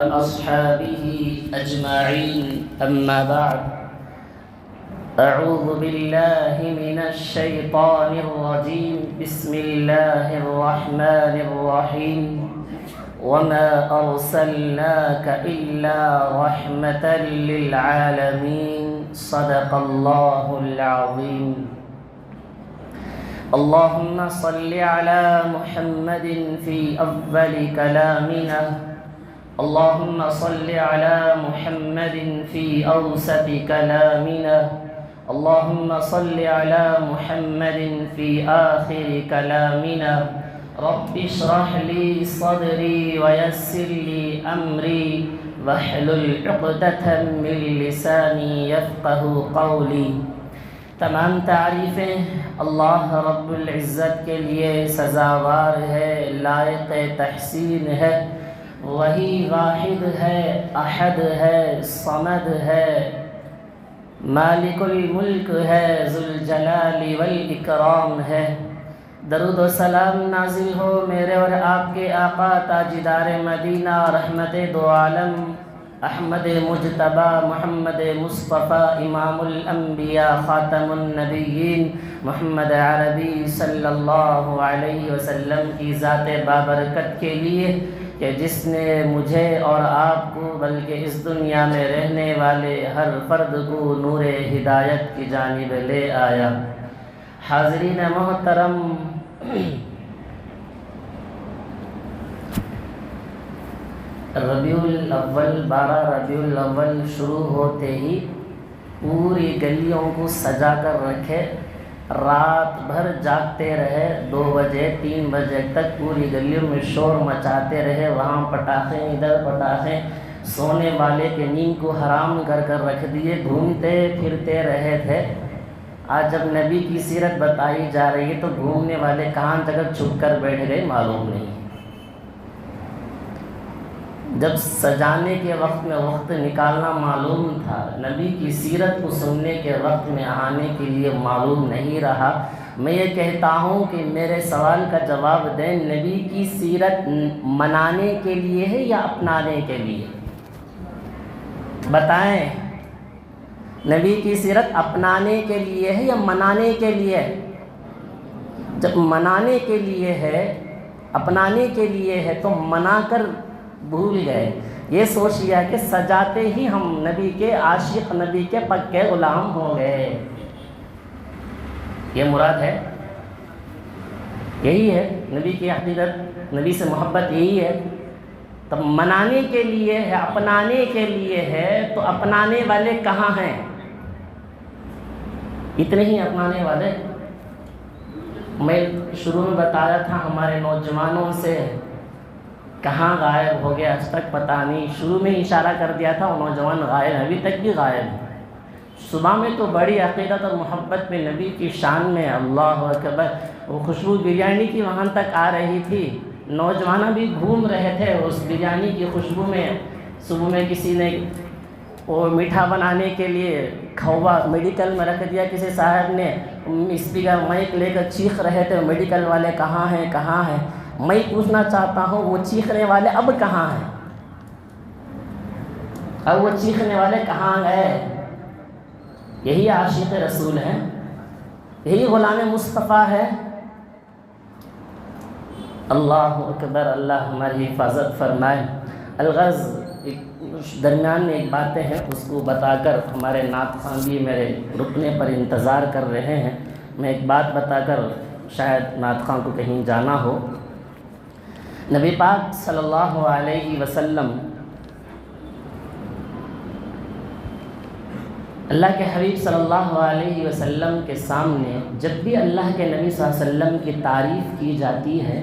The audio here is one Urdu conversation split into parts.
أصحابه أجمعين أما بعد أعوذ بالله من الشيطان الرجيم بسم الله الرحمن الرحيم وما أرسلناك إلا رحمة للعالمين صدق الله العظيم اللهم صل على محمد في أفضل كلامنا اللهم صل على محمد في أوسط كلامنا اللهم صل على محمد في آخر كلامنا رب اشرح لي صدري ويسر لي أمري واحلل عقدة من لساني يفقه قولي۔ تمام تعریفیں اللہ رب العزت کے لیے سزاوار ہے، لائق تحسین ہے۔ وہی واحد ہے، احد ہے، صمد ہے، مالک الملک ہے، ذوالجلال والاکرام ہے۔ درود و سلام نازل ہو میرے اور آپ کے آقا تاجدار مدینہ رحمت دو عالم احمد مجتبی محمد مصطفیٰ امام الانبیاء خاتم النبیین محمد عربی صلی اللہ علیہ وسلم کی ذات بابرکت کے لیے کہ جس نے مجھے اور آپ کو بلکہ اس دنیا میں رہنے والے ہر فرد کو نور ہدایت کی جانب لے آیا۔ حاضرین محترم، ربیع الاول 12 ربیع الاول شروع ہوتے ہی پوری گلیوں کو سجا کر رکھے، رات بھر جاگتے رہے، 2 بجے 3 بجے تک پوری گلیوں میں شور مچاتے رہے، وہاں پٹاخے ادھر پٹاخے، سونے والے کے نیند کو حرام کر رکھ دیے، گھومتے پھرتے رہے تھے۔ آج جب نبی کی سیرت بتائی جا رہی ہے تو گھومنے والے کہاں جگہ چھپ کر بیٹھ گئے معلوم نہیں۔ جب سجانے کے وقت میں وقت نکالنا معلوم تھا، نبی کی سیرت کو سننے کے وقت میں آنے کے لیے معلوم نہیں رہا۔ میں یہ کہتا ہوں کہ میرے سوال کا جواب دیں، نبی کی سیرت منانے کے لیے ہے یا اپنانے کے لیے؟ بتائیں، نبی کی سیرت اپنانے کے لیے ہے یا منانے کے لیے؟ جب منانے کے لیے ہے، اپنانے کے لیے ہے تو منا کر بھول گئے، یہ سوچ لیا کہ سجاتے ہی ہم نبی کے عاشق، نبی کے پکے غلام ہو گئے۔ یہ مراد ہے، یہی ہے نبی کی حقیقت، نبی سے محبت یہی ہے۔ تب منانے کے لیے ہے، اپنانے کے لیے ہے تو اپنانے والے کہاں ہیں؟ اتنے ہی اپنانے والے۔ میں شروع میں بتایا تھا ہمارے نوجوانوں سے کہاں غائب ہو گیا، آج تک پتہ نہیں۔ شروع میں اشارہ کر دیا تھا وہ نوجوان غائب ہیں، ابھی تک بھی غائب ہیں۔ صبح میں تو بڑی عقیدت اور محبت میں نبی کی شان میں اللہ اکبر، وہ خوشبو بریانی کی وہاں تک آ رہی تھی، نوجوان بھی گھوم رہے تھے اس بریانی کی خوشبو میں۔ صبح میں کسی نے وہ میٹھا بنانے کے لیے کھوا میڈیکل میں رکھ دیا، کسی صاحب نے اسپیکر مائک لے کر چیخ رہے تھے، میڈیکل والے کہاں ہیں کہاں ہیں؟ میں پوچھنا چاہتا ہوں وہ چیخنے والے اب کہاں ہیں؟ اب وہ چیخنے والے کہاں گئے؟ یہی عاشق رسول ہیں، یہی غلام مصطفیٰ ہے۔ اللہ اکبر، اللہ ہماری حفاظت فرمائے۔ الغرض درمیان میں ایک باتیں ہیں، اس کو بتا کر ہمارے نعت خواں بھی میرے رکنے پر انتظار کر رہے ہیں۔ میں ایک بات بتا کر شاید نعت خواں کو کہیں جانا ہو۔ نبی پاک صلی اللہ علیہ وسلم، اللہ کے حبیب صلی اللہ علیہ وسلم کے سامنے جب بھی اللہ کے نبی صلی اللہ علیہ وسلم کی تعریف کی جاتی ہے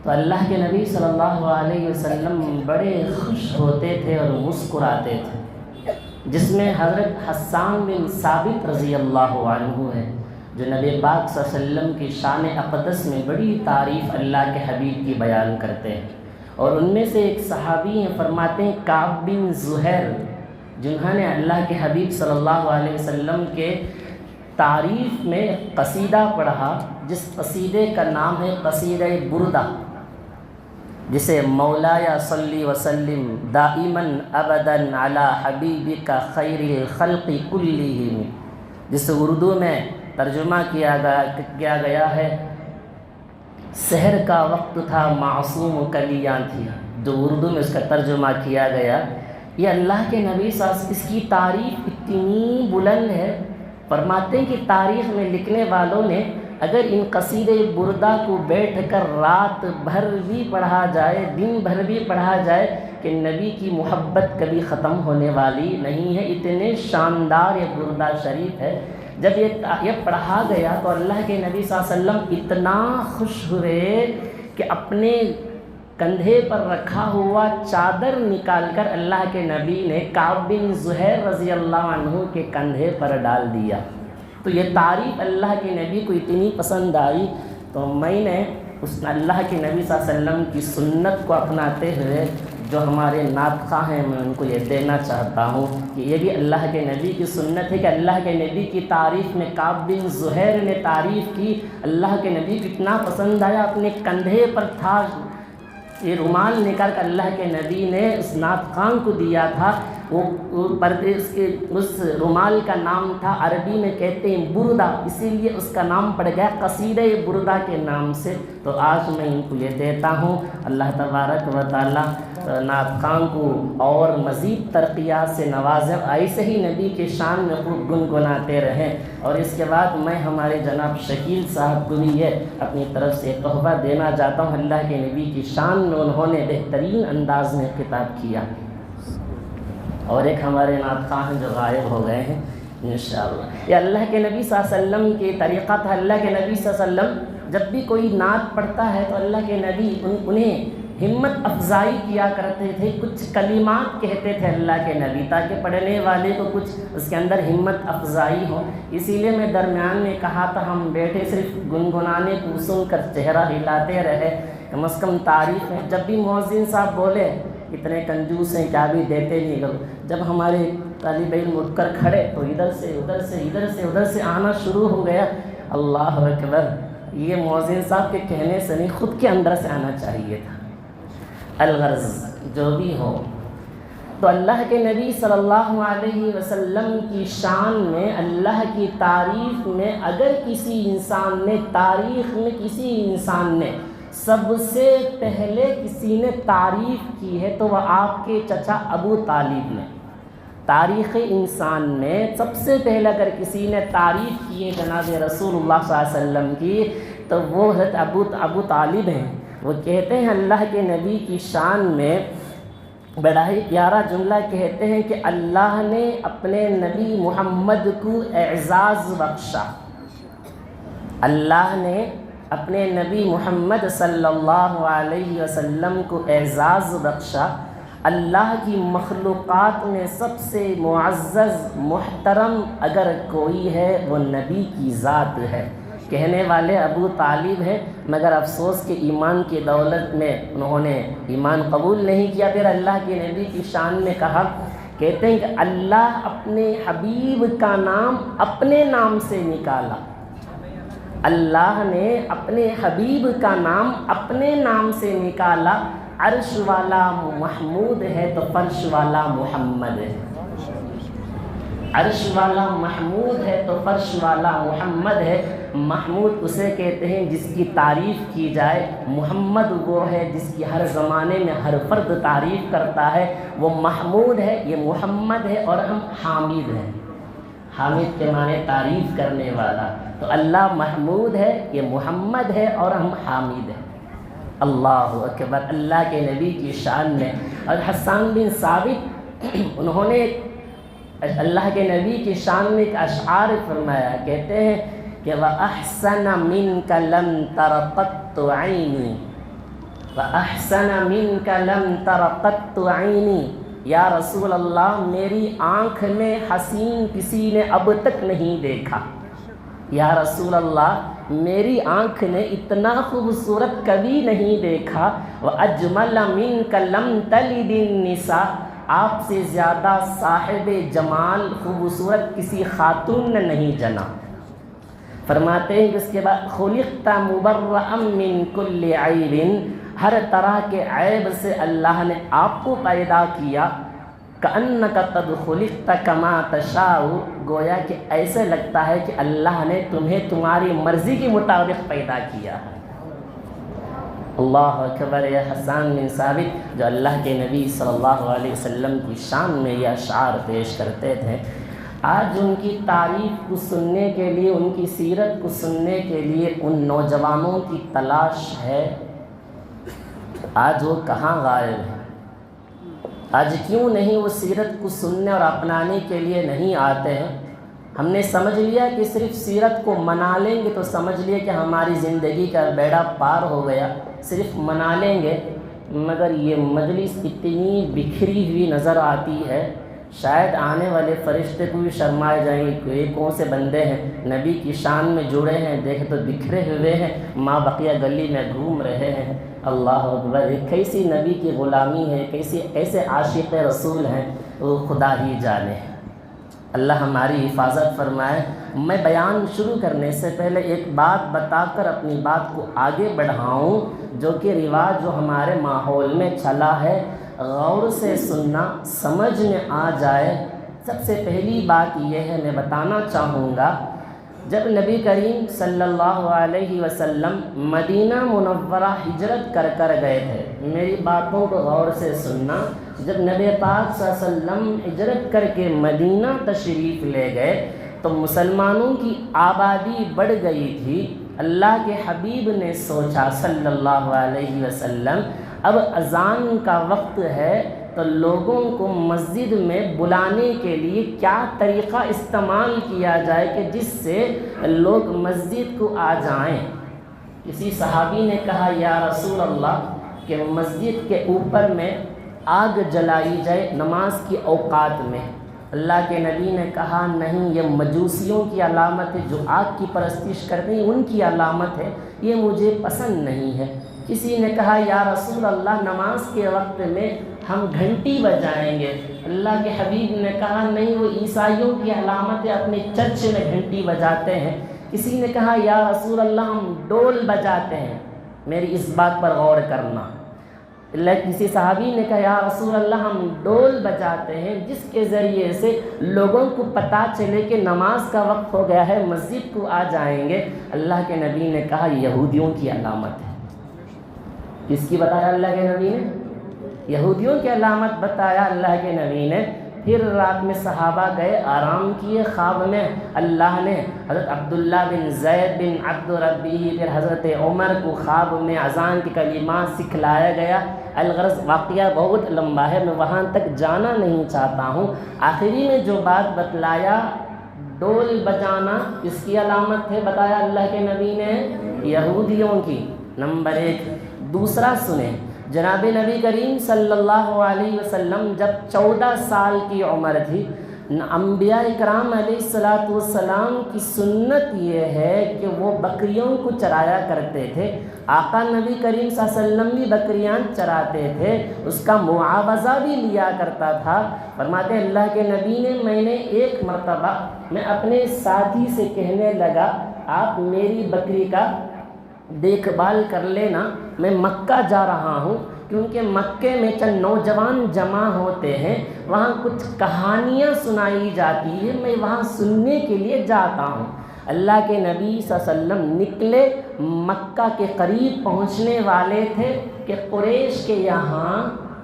تو اللہ کے نبی صلی اللہ علیہ وسلم بڑے خوش ہوتے تھے اور مسکراتے تھے، جس میں حضرت حسان بن ثابت رضی اللہ عنہ ہے، جو نبی پاک صلی اللہ علیہ وسلم کی شان اقدس میں بڑی تعریف اللہ کے حبیب کی بیان کرتے ہیں۔ اور ان میں سے ایک صحابی ہیں، فرماتے ہیں کعب بن زہیر، جنہوں نے اللہ کے حبیب صلی اللہ علیہ وسلم کے تعریف میں قصیدہ پڑھا، جس قصیدے کا نام ہے قصیدہ بردہ۔ جسے مولایا صلی وسلم دائماً ابداً علی حبیبک خیر الخلق کلہم، جسے اردو میں ترجمہ کیا گیا ہے سحر کا وقت تھا معصوم کلیاں تھی، جو اردو میں اس کا ترجمہ کیا گیا۔ یہ اللہ کے نبی صلی اللہ علیہ وسلم، اس کی تعریف اتنی بلند ہے، فرماتے ہیں کہ تاریخ میں لکھنے والوں نے اگر ان قصیدہ بردہ کو بیٹھ کر رات بھر بھی پڑھا جائے، دن بھر بھی پڑھا جائے، کہ نبی کی محبت کبھی ختم ہونے والی نہیں ہے، اتنے شاندار یہ بردہ شریف ہے۔ جب یہ پڑھا گیا تو اللہ کے نبی صلی اللہ علیہ وسلم اتنا خوش ہوئے کہ اپنے کندھے پر رکھا ہوا چادر نکال کر اللہ کے نبی نے کعب بن زہیر رضی اللہ عنہ کے کندھے پر ڈال دیا۔ تو یہ تعریف اللہ کے نبی کو اتنی پسند آئی، تو میں نے اس اللہ کے نبی صلی اللہ علیہ وسلم کی سنت کو اپناتے ہوئے جو ہمارے نعت خواہ ہیں میں ان کو یہ دینا چاہتا ہوں کہ یہ بھی اللہ کے نبی کی سنت ہے کہ اللہ کے نبی کی تعریف میں کعب بن زہیر نے تعریف کی، اللہ کے نبی کو اتنا پسند آیا، اپنے کندھے پر تھا یہ رومال نکال کر اللہ کے نبی نے اس نعت خان کو دیا تھا، وہ پردیس کے اس رومال کا نام تھا، عربی میں کہتے ہیں بردہ، اسی لیے اس کا نام پڑ گیا قصیدہ بردہ کے نام سے۔ تو آج میں ان کو یہ دیتا ہوں، اللہ تبارک و تعالیٰ نعت خان کو اور مزید ترقیات سے نوازیں، ایسے ہی نبی کے شان میں خوب گنگناتے رہیں۔ اور اس کے بعد میں ہمارے جناب شکیل صاحب کو بھی یہ اپنی طرف سے تحفہ دینا چاہتا ہوں، اللہ کے نبی کی شان میں انہوں نے بہترین انداز میں خطاب کیا، اور ایک ہمارے نعت خواہ جو غائب ہو گئے ہیں انشاءاللہ۔ یہ اللہ کے نبی صلی اللہ علیہ وسلم کے طریقہ تھا، اللہ کے نبی صلی اللہ علیہ وسلم جب بھی کوئی نعت پڑھتا ہے تو اللہ کے نبی انہیں ہمت افزائی کیا کرتے تھے، کچھ کلمات کہتے تھے اللہ کے نبی تاکہ پڑھنے والے کو کچھ اس کے اندر ہمت افزائی ہو۔ اسی لیے میں درمیان میں کہا تھا ہم بیٹھے صرف گنگنانے کو سن کر چہرہ ہلاتے رہے، کم از کم تعریف ہے۔ جب بھی مؤذن صاحب بولے اتنے کنجوس ہیں کیا بھی دیتے نہیں لوگ، جب ہمارے طالب علم اٹھ کر کھڑے تو ادھر سے آنا شروع ہو گیا، اللہ اکبر۔ یہ مؤذن صاحب کے کہنے سے نہیں، خود کے اندر سے آنا چاہیے تھا۔ الغرض جو بھی ہو، تو اللہ کے نبی صلی اللہ علیہ وسلم کی شان میں، اللہ کی تعریف میں اگر کسی انسان نے، تاریخ میں کسی انسان نے سب سے پہلے کسی نے تعریف کی ہے تو وہ آپ کے چچا ابو طالب نے۔ تاریخ انسان میں سب سے پہلے اگر کسی نے تعریف کی ہے جناب رسول اللہ صلی اللہ علیہ وسلم کی تو وہ حضرت ابو طالب ہیں۔ وہ کہتے ہیں اللہ کے نبی کی شان میں بڑا ہی پیارا جملہ کہتے ہیں کہ اللہ نے اپنے نبی محمد کو اعزاز بخشا، اللہ نے اپنے نبی محمد صلی اللہ علیہ وسلم کو اعزاز بخشا۔ اللہ کی مخلوقات میں سب سے معزز محترم اگر کوئی ہے وہ نبی کی ذات ہے۔ کہنے والے ابو طالب ہیں، مگر افسوس کہ ایمان کی دولت میں انہوں نے ایمان قبول نہیں کیا۔ پھر اللہ کے نبی کی شان میں کہا، کہتے ہیں کہ اللہ اپنے حبیب کا نام اپنے نام سے نکالا، اللہ نے اپنے حبیب کا نام اپنے نام سے نکالا۔ عرش والا محمود ہے تو فرش والا محمد ہے، عرش والا محمود ہے تو فرش والا محمد ہے۔ محمود اسے کہتے ہیں جس کی تعریف کی جائے، محمد وہ ہے جس کی ہر زمانے میں ہر فرد تعریف کرتا ہے، وہ محمود ہے، یہ محمد ہے، اور ہم حامد ہیں۔ حامد کے معنی تعریف کرنے والا، تو اللہ محمود ہے، یہ محمد ہے، اور ہم حامد ہیں۔ اللہ اکبر، اللہ کے نبی کی شان میں۔ اور حسان بن ثابت انہوں نے اللہ کے نبی کی شان میں ایک اشعار فرمایا، کہتے ہیں کہ وَأَحْسَنَ مِنْكَ لَمْ تَرَ قَطُّ عَيْنِي، وَأَحْسَنَ مِنْكَ لَمْ تَرَ قَطُّ عَيْنِي، یا رسول اللہ میری آنکھ میں حسین کسی نے اب تک نہیں دیکھا، یا رسول اللہ میری آنکھ نے اتنا خوبصورت کبھی نہیں دیکھا۔ وَأَجْمَلَ مِنْكَ لَمْ تَلِدِ النِّسَاء، آپ سے زیادہ صاحب جمال خوبصورت کسی خاتون نے نہیں جنا۔ فرماتے ہیں کہ اس کے بعد خُلِقْتَ مُبَرَّأً مِّن كُلِّ عَيْبٍ، ہر طرح کے عیب سے اللہ نے آپ کو پیدا کیا. کأنک قد خلقت کما تشاء، گویا کہ ایسے لگتا ہے کہ اللہ نے تمہیں تمہاری مرضی کے مطابق پیدا کیا ہے. اللہ اکبر. یہ حسان بن ثابت جو اللہ کے نبی صلی اللہ علیہ وسلم کی شان میں یہ اشعار پیش کرتے تھے، آج ان کی تعریف کو سننے کے لیے، ان کی سیرت کو سننے کے لیے ان نوجوانوں کی تلاش ہے. آج وہ کہاں غائب ہیں؟ آج کیوں نہیں وہ سیرت کو سننے اور اپنانے کے لیے نہیں آتے ہیں؟ ہم نے سمجھ لیا کہ صرف سیرت کو منا لیں گے تو سمجھ لیا کہ ہماری زندگی کا بیڑا پار ہو گیا، صرف منا لیں گے. مگر یہ مجلس اتنی بکھری ہوئی نظر آتی ہے، شاید آنے والے فرشتے کو بھی شرمائے جائیں گے کہ یہ کون سے بندے ہیں، نبی کی شان میں جڑے ہیں، دیکھے تو بکھرے ہوئے ہیں، ماں بقیہ گلی میں گھوم رہے ہیں. اللہ اکبر. کیسی نبی کی غلامی ہے، کیسے عاشق رسول ہیں، وہ خدا ہی جانے. اللہ ہماری حفاظت فرمائے. میں بیان شروع کرنے سے پہلے ایک بات بتا کر اپنی بات کو آگے بڑھاؤں، جو کہ رواج جو ہمارے ماحول میں چلا ہے، غور سے سننا، سمجھ میں آ جائے. سب سے پہلی بات یہ ہے، میں بتانا چاہوں گا، جب نبی کریم صلی اللہ علیہ وسلم مدینہ منورہ ہجرت کر گئے تھے، میری باتوں کو غور سے سننا، جب نبی پاک صلی اللہ علیہ وسلم ہجرت کر کے مدینہ تشریف لے گئے تو مسلمانوں کی آبادی بڑھ گئی تھی. اللہ کے حبیب نے سوچا صلی اللہ علیہ وسلم اب اذان کا وقت ہے تو لوگوں کو مسجد میں بلانے کے لیے کیا طریقہ استعمال کیا جائے کہ جس سے لوگ مسجد کو آ جائیں. کسی صحابی نے کہا یا رسول اللہ کہ مسجد کے اوپر میں آگ جلائی جائے نماز کی اوقات میں. اللہ کے نبی نے کہا نہیں، یہ مجوسیوں کی علامت ہے، جو آگ کی پرستش کرتے ہیں ان کی علامت ہے، یہ مجھے پسند نہیں ہے. کسی نے کہا یا رسول اللہ نماز کے وقت میں ہم گھنٹی بجائیں گے. اللہ کے حبیب نے کہا نہیں، وہ عیسائیوں کی علامت ہے، اپنے چرچ میں گھنٹی بجاتے ہیں. کسی نے کہا یا رسول اللہ ہم ڈول بجاتے ہیں. میری اس بات پر غور کرنا. کسی صحابی نے کہا یا رسول اللہ ہم ڈول بجاتے ہیں جس کے ذریعے سے لوگوں کو پتہ چلے کہ نماز کا وقت ہو گیا ہے، مسجد کو آ جائیں گے. اللہ کے نبی نے کہا یہودیوں کی علامت ہے. کس کی بتایا اللہ کے نبی نے؟ یہودیوں کی علامت بتایا اللہ کے نبی نے. پھر رات میں صحابہ گئے، آرام کیے. خواب میں اللہ نے حضرت عبداللہ بن زید بن عبد ربی، پھر حضرت عمر کو خواب میں اذان کے کلمات سکھلایا گیا. الغرض واقعہ بہت لمبا ہے، میں وہاں تک جانا نہیں چاہتا ہوں. آخری میں جو بات بتلایا ڈول بجانا اس کی علامت ہے، بتایا اللہ کے نبی نے یہودیوں کی. نمبر 1. دوسرا سنیں، جناب نبی کریم صلی اللہ علیہ وسلم جب 14 سال کی عمر تھی، انبیاء اکرام علیہ السلام کی سنت یہ ہے کہ وہ بکریوں کو چرایا کرتے تھے. آقا نبی کریم صلی اللہ علیہ وسلم بھی بکریاں چراتے تھے، اس کا معاوضہ بھی لیا کرتا تھا. فرماتے اللہ کے نبی نے، میں نے ایک مرتبہ میں اپنے ساتھی سے کہنے لگا آپ میری بکری کا دیکھ بھال کر لینا، میں مکہ جا رہا ہوں، کیونکہ مکے میں چند نوجوان جمع ہوتے ہیں، وہاں کچھ کہانیاں سنائی جاتی ہیں، میں وہاں سننے کے لیے جاتا ہوں. اللہ کے نبی صلی اللہ علیہ وسلم نکلے، مکہ کے قریب پہنچنے والے تھے کہ قریش کے یہاں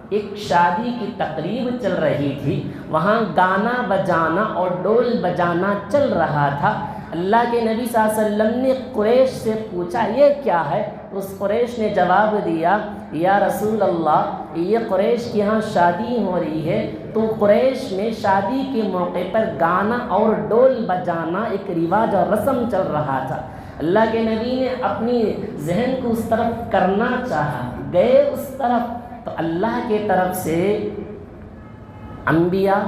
ایک شادی کی تقریب چل رہی تھی، وہاں گانا بجانا اور ڈول بجانا چل رہا تھا. اللہ کے نبی صلی اللہ علیہ وسلم نے قریش سے پوچھا یہ کیا ہے؟ اس قریش نے جواب دیا یا رسول اللہ یہ قریش کے یہاں شادی ہو رہی ہے. تو قریش میں شادی کے موقع پر گانا اور ڈول بجانا ایک رواج اور رسم چل رہا تھا. اللہ کے نبی نے اپنی ذہن کو اس طرف کرنا چاہا، گئے اس طرف تو اللہ کے طرف سے انبیاء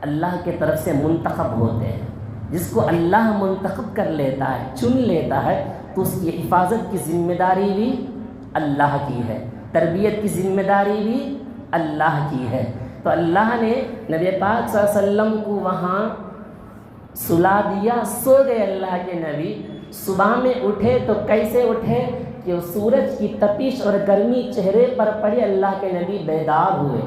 اللہ کے طرف سے منتخب ہوتے ہیں. جس کو اللہ منتخب کر لیتا ہے، چن لیتا ہے، تو اس کی حفاظت کی ذمہ داری بھی اللہ کی ہے، تربیت کی ذمہ داری بھی اللہ کی ہے. تو اللہ نے نبی پاک صلی اللہ علیہ وسلم کو وہاں سلا دیا، سو گئے اللہ کے نبی. صبح میں اٹھے تو کیسے اٹھے کہ سورج کی تپش اور گرمی چہرے پر پڑی، اللہ کے نبی بیدار ہوئے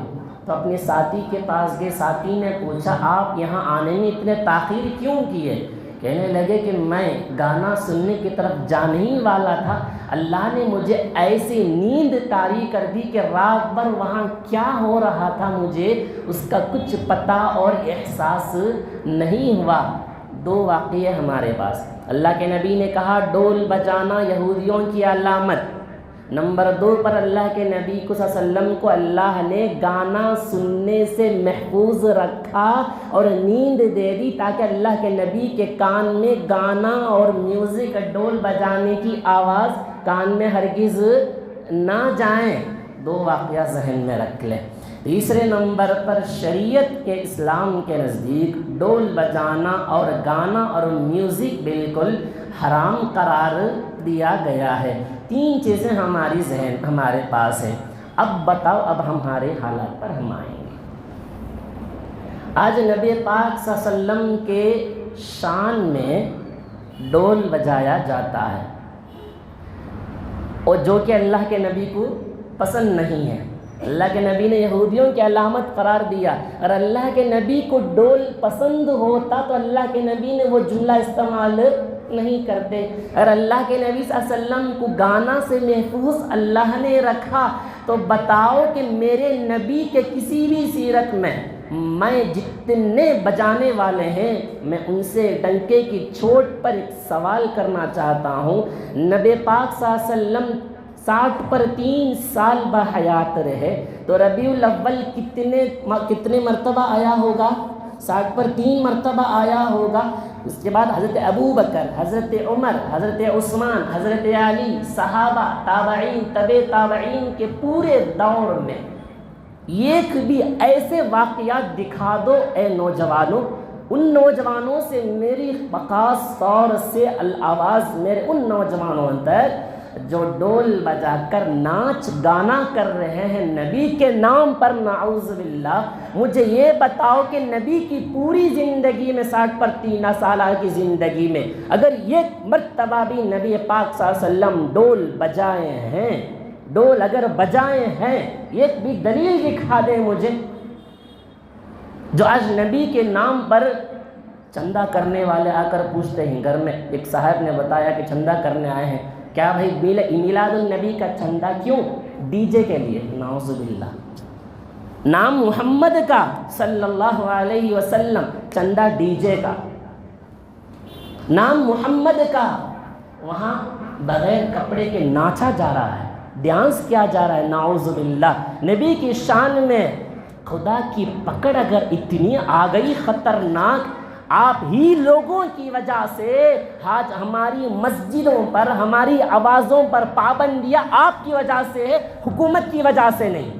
تو اپنے ساتھی کے پاس گئے. ساتھی نے پوچھا آپ یہاں آنے میں اتنے تاخیر کیوں کیے؟ کہنے لگے کہ میں گانا سننے کی طرف جانے ہی والا تھا، اللہ نے مجھے ایسی نیند طاری کر دی کہ رات بھر وہاں کیا ہو رہا تھا مجھے اس کا کچھ پتہ اور احساس نہیں ہوا. 2 واقعے ہمارے پاس. اللہ کے نبی نے کہا ڈول بجانا یہودیوں کی علامت. نمبر 2 پر اللہ کے نبی کو صلی اللہ علیہ وسلم کو اللہ نے گانا سننے سے محفوظ رکھا اور نیند دے دی تاکہ اللہ کے نبی کے کان میں گانا اور میوزک ڈول بجانے کی آواز کان میں ہرگز نہ جائیں. 2 واقعہ ذہن میں رکھ لیں. تیسرے نمبر پر شریعت کے اسلام کے نزدیک ڈول بجانا اور گانا اور میوزک بالکل حرام قرار دیا گیا ہے. 3 چیزیں ہمارے پاس ہیں. اب بتاؤ اب ہمارے حالات پر ہم آئیں گے. آج نبی پاک صلی اللہ علیہ وسلم کے شان میں ڈول بجایا جاتا ہے اور جو کہ اللہ کے نبی کو پسند نہیں ہے. اللہ کے نبی نے یہودیوں کی علامت قرار دیا. اور اللہ کے نبی کو ڈول پسند ہوتا تو اللہ کے نبی نے وہ جملہ استعمال نہیں کرتے. اگر اللہ کے نبی صلی اللہ علیہ وسلم کو گانا سے محفوظ اللہ نے رکھا تو بتاؤ کہ میرے نبی کے کسی بھی سیرت میں جتنے بجانے والے ہیں میں ان سے ڈنکے کی چوٹ پر ایک سوال کرنا چاہتا ہوں. نبی پاک صلی اللہ علیہ وسلم 60 پر 3 سال بحیات رہے تو ربیع الاول کتنے مرتبہ آیا ہوگا؟ 60 پر 3 مرتبہ آیا ہوگا. اس کے بعد حضرت ابو بکر، حضرت عمر، حضرت عثمان، حضرت علی، صحابہ، تابعین، تبع تابعین کے پورے دور میں ایک بھی ایسے واقعات دکھا دو اے نوجوانوں. ان نوجوانوں سے میری خاص طور سے آواز میرے ان نوجوانوں تک جو ڈول بجا کر ناچ گانا کر رہے ہیں نبی کے نام پر، نعوذ باللہ. مجھے یہ بتاؤ کہ نبی کی پوری زندگی میں 60 پر 3 سالہ کی زندگی میں اگر ایک مرتبہ بھی نبی پاک صلی اللہ علیہ وسلم ڈول بجائے ہیں، ڈول اگر بجائے ہیں، ایک بھی دلیل دکھا دیں مجھے. جو آج نبی کے نام پر چندہ کرنے والے آ کر پوچھتے ہیں. گھر میں ایک صاحب نے بتایا کہ چندہ کرنے آئے ہیں. کیا بھائی میلاد النبی کا چندہ کیوں؟ ڈی جے کے لیے. نعوذ باللہ. نام محمد کا صلی اللہ علیہ وسلم، چندہ ڈی جے کا. نام محمد کا، وہاں بغیر کپڑے کے ناچا جا رہا ہے، ڈانس کیا جا رہا ہے. نعوذ باللہ. نبی کی شان میں خدا کی پکڑ اگر اتنی آ گئی خطرناک، آپ ہی لوگوں کی وجہ سے آج ہماری مسجدوں پر، ہماری آوازوں پر پابندیاں آپ کی وجہ سے، حکومت کی وجہ سے نہیں.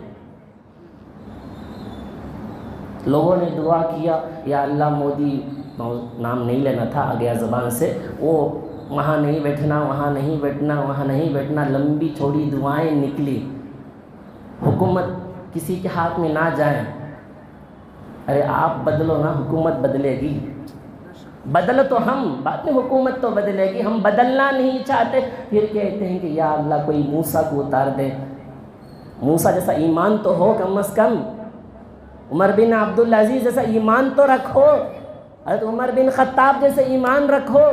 لوگوں نے دعا کیا یا اللہ مودی، نام نہیں لینا تھا آگیا زبان سے، وہ وہاں نہیں بیٹھنا، وہاں نہیں بیٹھنا، وہاں نہیں بیٹھنا، لمبی چھوڑی دعائیں نکلی. حکومت کسی کے ہاتھ میں نہ جائیں. ارے آپ بدلو نا، حکومت بدلے گی. بدل تو ہم، بعد میں حکومت تو بدلے گی. ہم بدلنا نہیں چاہتے، پھر کہتے ہیں کہ یا اللہ کوئی موسیٰ کو اتار دے. موسیٰ جیسا ایمان تو ہو کم از کم. عمر بن عبدالعزیز جیسا ایمان تو رکھو. حضرت عمر بن خطاب جیسا ایمان رکھو.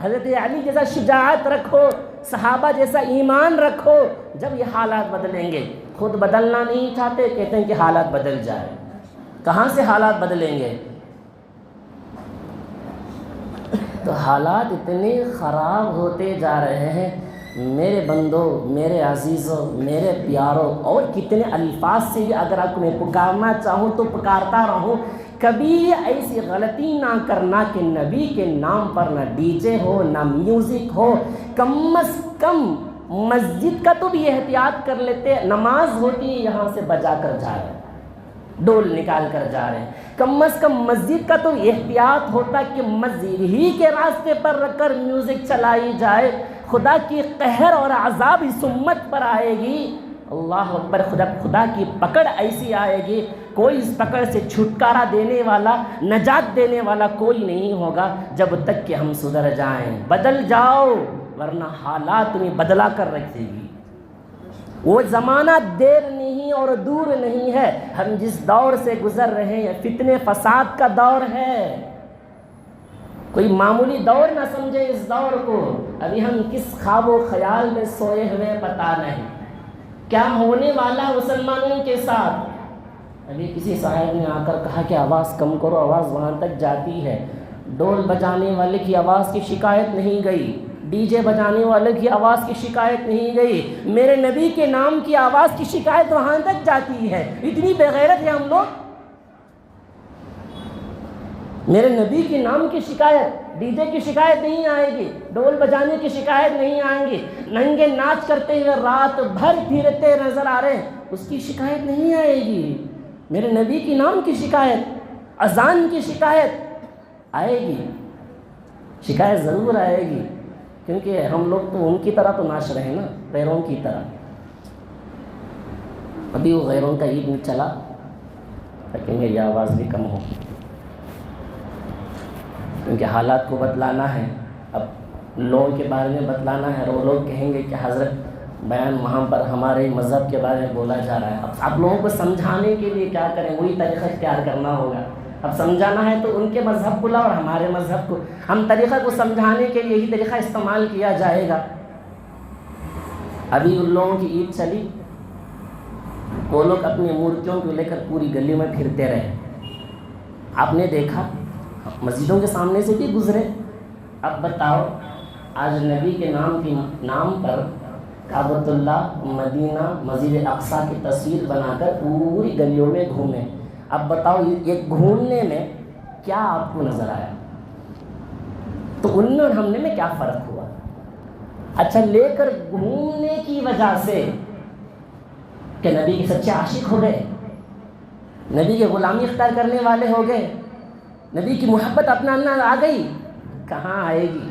حضرت علی جیسا شجاعت رکھو. صحابہ جیسا ایمان رکھو. جب یہ حالات بدلیں گے، خود بدلنا نہیں چاہتے، کہتے ہیں کہ حالات بدل جائے. کہاں سے حالات بدلیں گے؟ تو حالات اتنے خراب ہوتے جا رہے ہیں. میرے بندوں، میرے عزیزوں، میرے پیاروں، اور کتنے الفاظ سے بھی اگر آپ میں پکارنا چاہوں تو پکارتا رہوں. کبھی ایسی غلطی نہ کرنا کہ نبی کے نام پر نہ ڈی جے ہو، نہ میوزک ہو. کم از کم مسجد کا تو بھی احتیاط کر لیتے. نماز ہوتی ہے، یہاں سے بجا کر جا رہے ہیں، ڈول نکال کر جا رہے ہیں. کم از کم مسجد کا تو احتیاط ہوتا کہ مسجد ہی کے راستے پر رکھ کر میوزک چلائی جائے. خدا کی قہر اور عذاب اس امت پر آئے گی. اللہ اکبر. خدا کی پکڑ ایسی آئے گی، کوئی اس پکڑ سے چھٹکارا دینے والا، نجات دینے والا کوئی نہیں ہوگا جب تک کہ ہم سدھر جائیں. بدل جاؤ، ورنہ حالات تمہیں بدلا کر رکھے گی۔ وہ زمانہ دیر نہیں اور دور نہیں ہے، ہم جس دور سے گزر رہے ہیں فتنے فساد کا دور ہے، کوئی معمولی دور نہ سمجھے اس دور کو۔ ابھی ہم کس خواب و خیال میں سوئے ہوئے پتہ نہیں، کیا ہونے والا مسلمانوں کے ساتھ۔ ابھی کسی صاحب نے آ کر کہا کہ آواز کم کرو، آواز وہاں تک جاتی ہے۔ ڈول بجانے والے کی آواز کی شکایت نہیں گئی، ڈی جے بجانے والے کی آواز کی شکایت نہیں گئی، میرے نبی کے نام کی آواز کی شکایت وہاں تک جاتی ہے۔ اتنی بے غیرت ہے ہم لوگ۔ میرے نبی کے نام کی شکایت، ڈی جے کی شکایت نہیں آئے گی، ڈول بجانے کی شکایت نہیں آئیں گی، ننگے ناچ کرتے ہوئے رات بھر پھرتے نظر آ رہے ہیں اس کی شکایت نہیں آئے گی۔ میرے نبی کے نام کی شکایت، اذان کی شکایت آئے گی، شکایت ضرور آئے گی، کیونکہ ہم لوگ تو ان کی طرح تو ناچ رہے ہیں نا، غیروں کی طرح۔ ابھی وہ غیروں کا عید نہیں چلا تاکہ میری آواز بھی کم ہو، کیونکہ حالات کو بتلانا ہے، اب لوگوں کے بارے میں بتلانا ہے، اور وہ لوگ کہیں گے کہ حضرت بیان وہاں پر ہمارے مذہب کے بارے میں بولا جا رہا ہے۔ اب آپ لوگوں کو سمجھانے کے لیے کیا کریں، وہی طریقہ اختیار کرنا ہوگا۔ اب سمجھانا ہے تو ان کے مذہب کو لاؤ اور ہمارے مذہب کو، ہم طریقہ کو سمجھانے کے لیے یہی طریقہ استعمال کیا جائے گا۔ ابھی ان لوگوں کی عید چلی، وہ لوگ اپنی مورتیوں کو لے کر پوری گلی میں پھرتے رہے، آپ نے دیکھا، مسجدوں کے سامنے سے بھی گزرے۔ اب بتاؤ، آج نبی کے نام پر کعبۃ اللہ، مدینہ، مسجد اقصیٰ کی تصویر بنا کر پوری گلیوں میں گھومے۔ اب بتاؤ یہ گھومنے میں کیا آپ کو نظر آیا؟ تو ان میں اور ہم میں کیا فرق ہوا؟ اچھا، لے کر گھومنے کی وجہ سے کہ نبی کے سچے عاشق ہو گئے، نبی کے غلامی اختیار کرنے والے ہو گئے، نبی کی محبت اپنانا آ گئی؟ کہاں آئے گی؟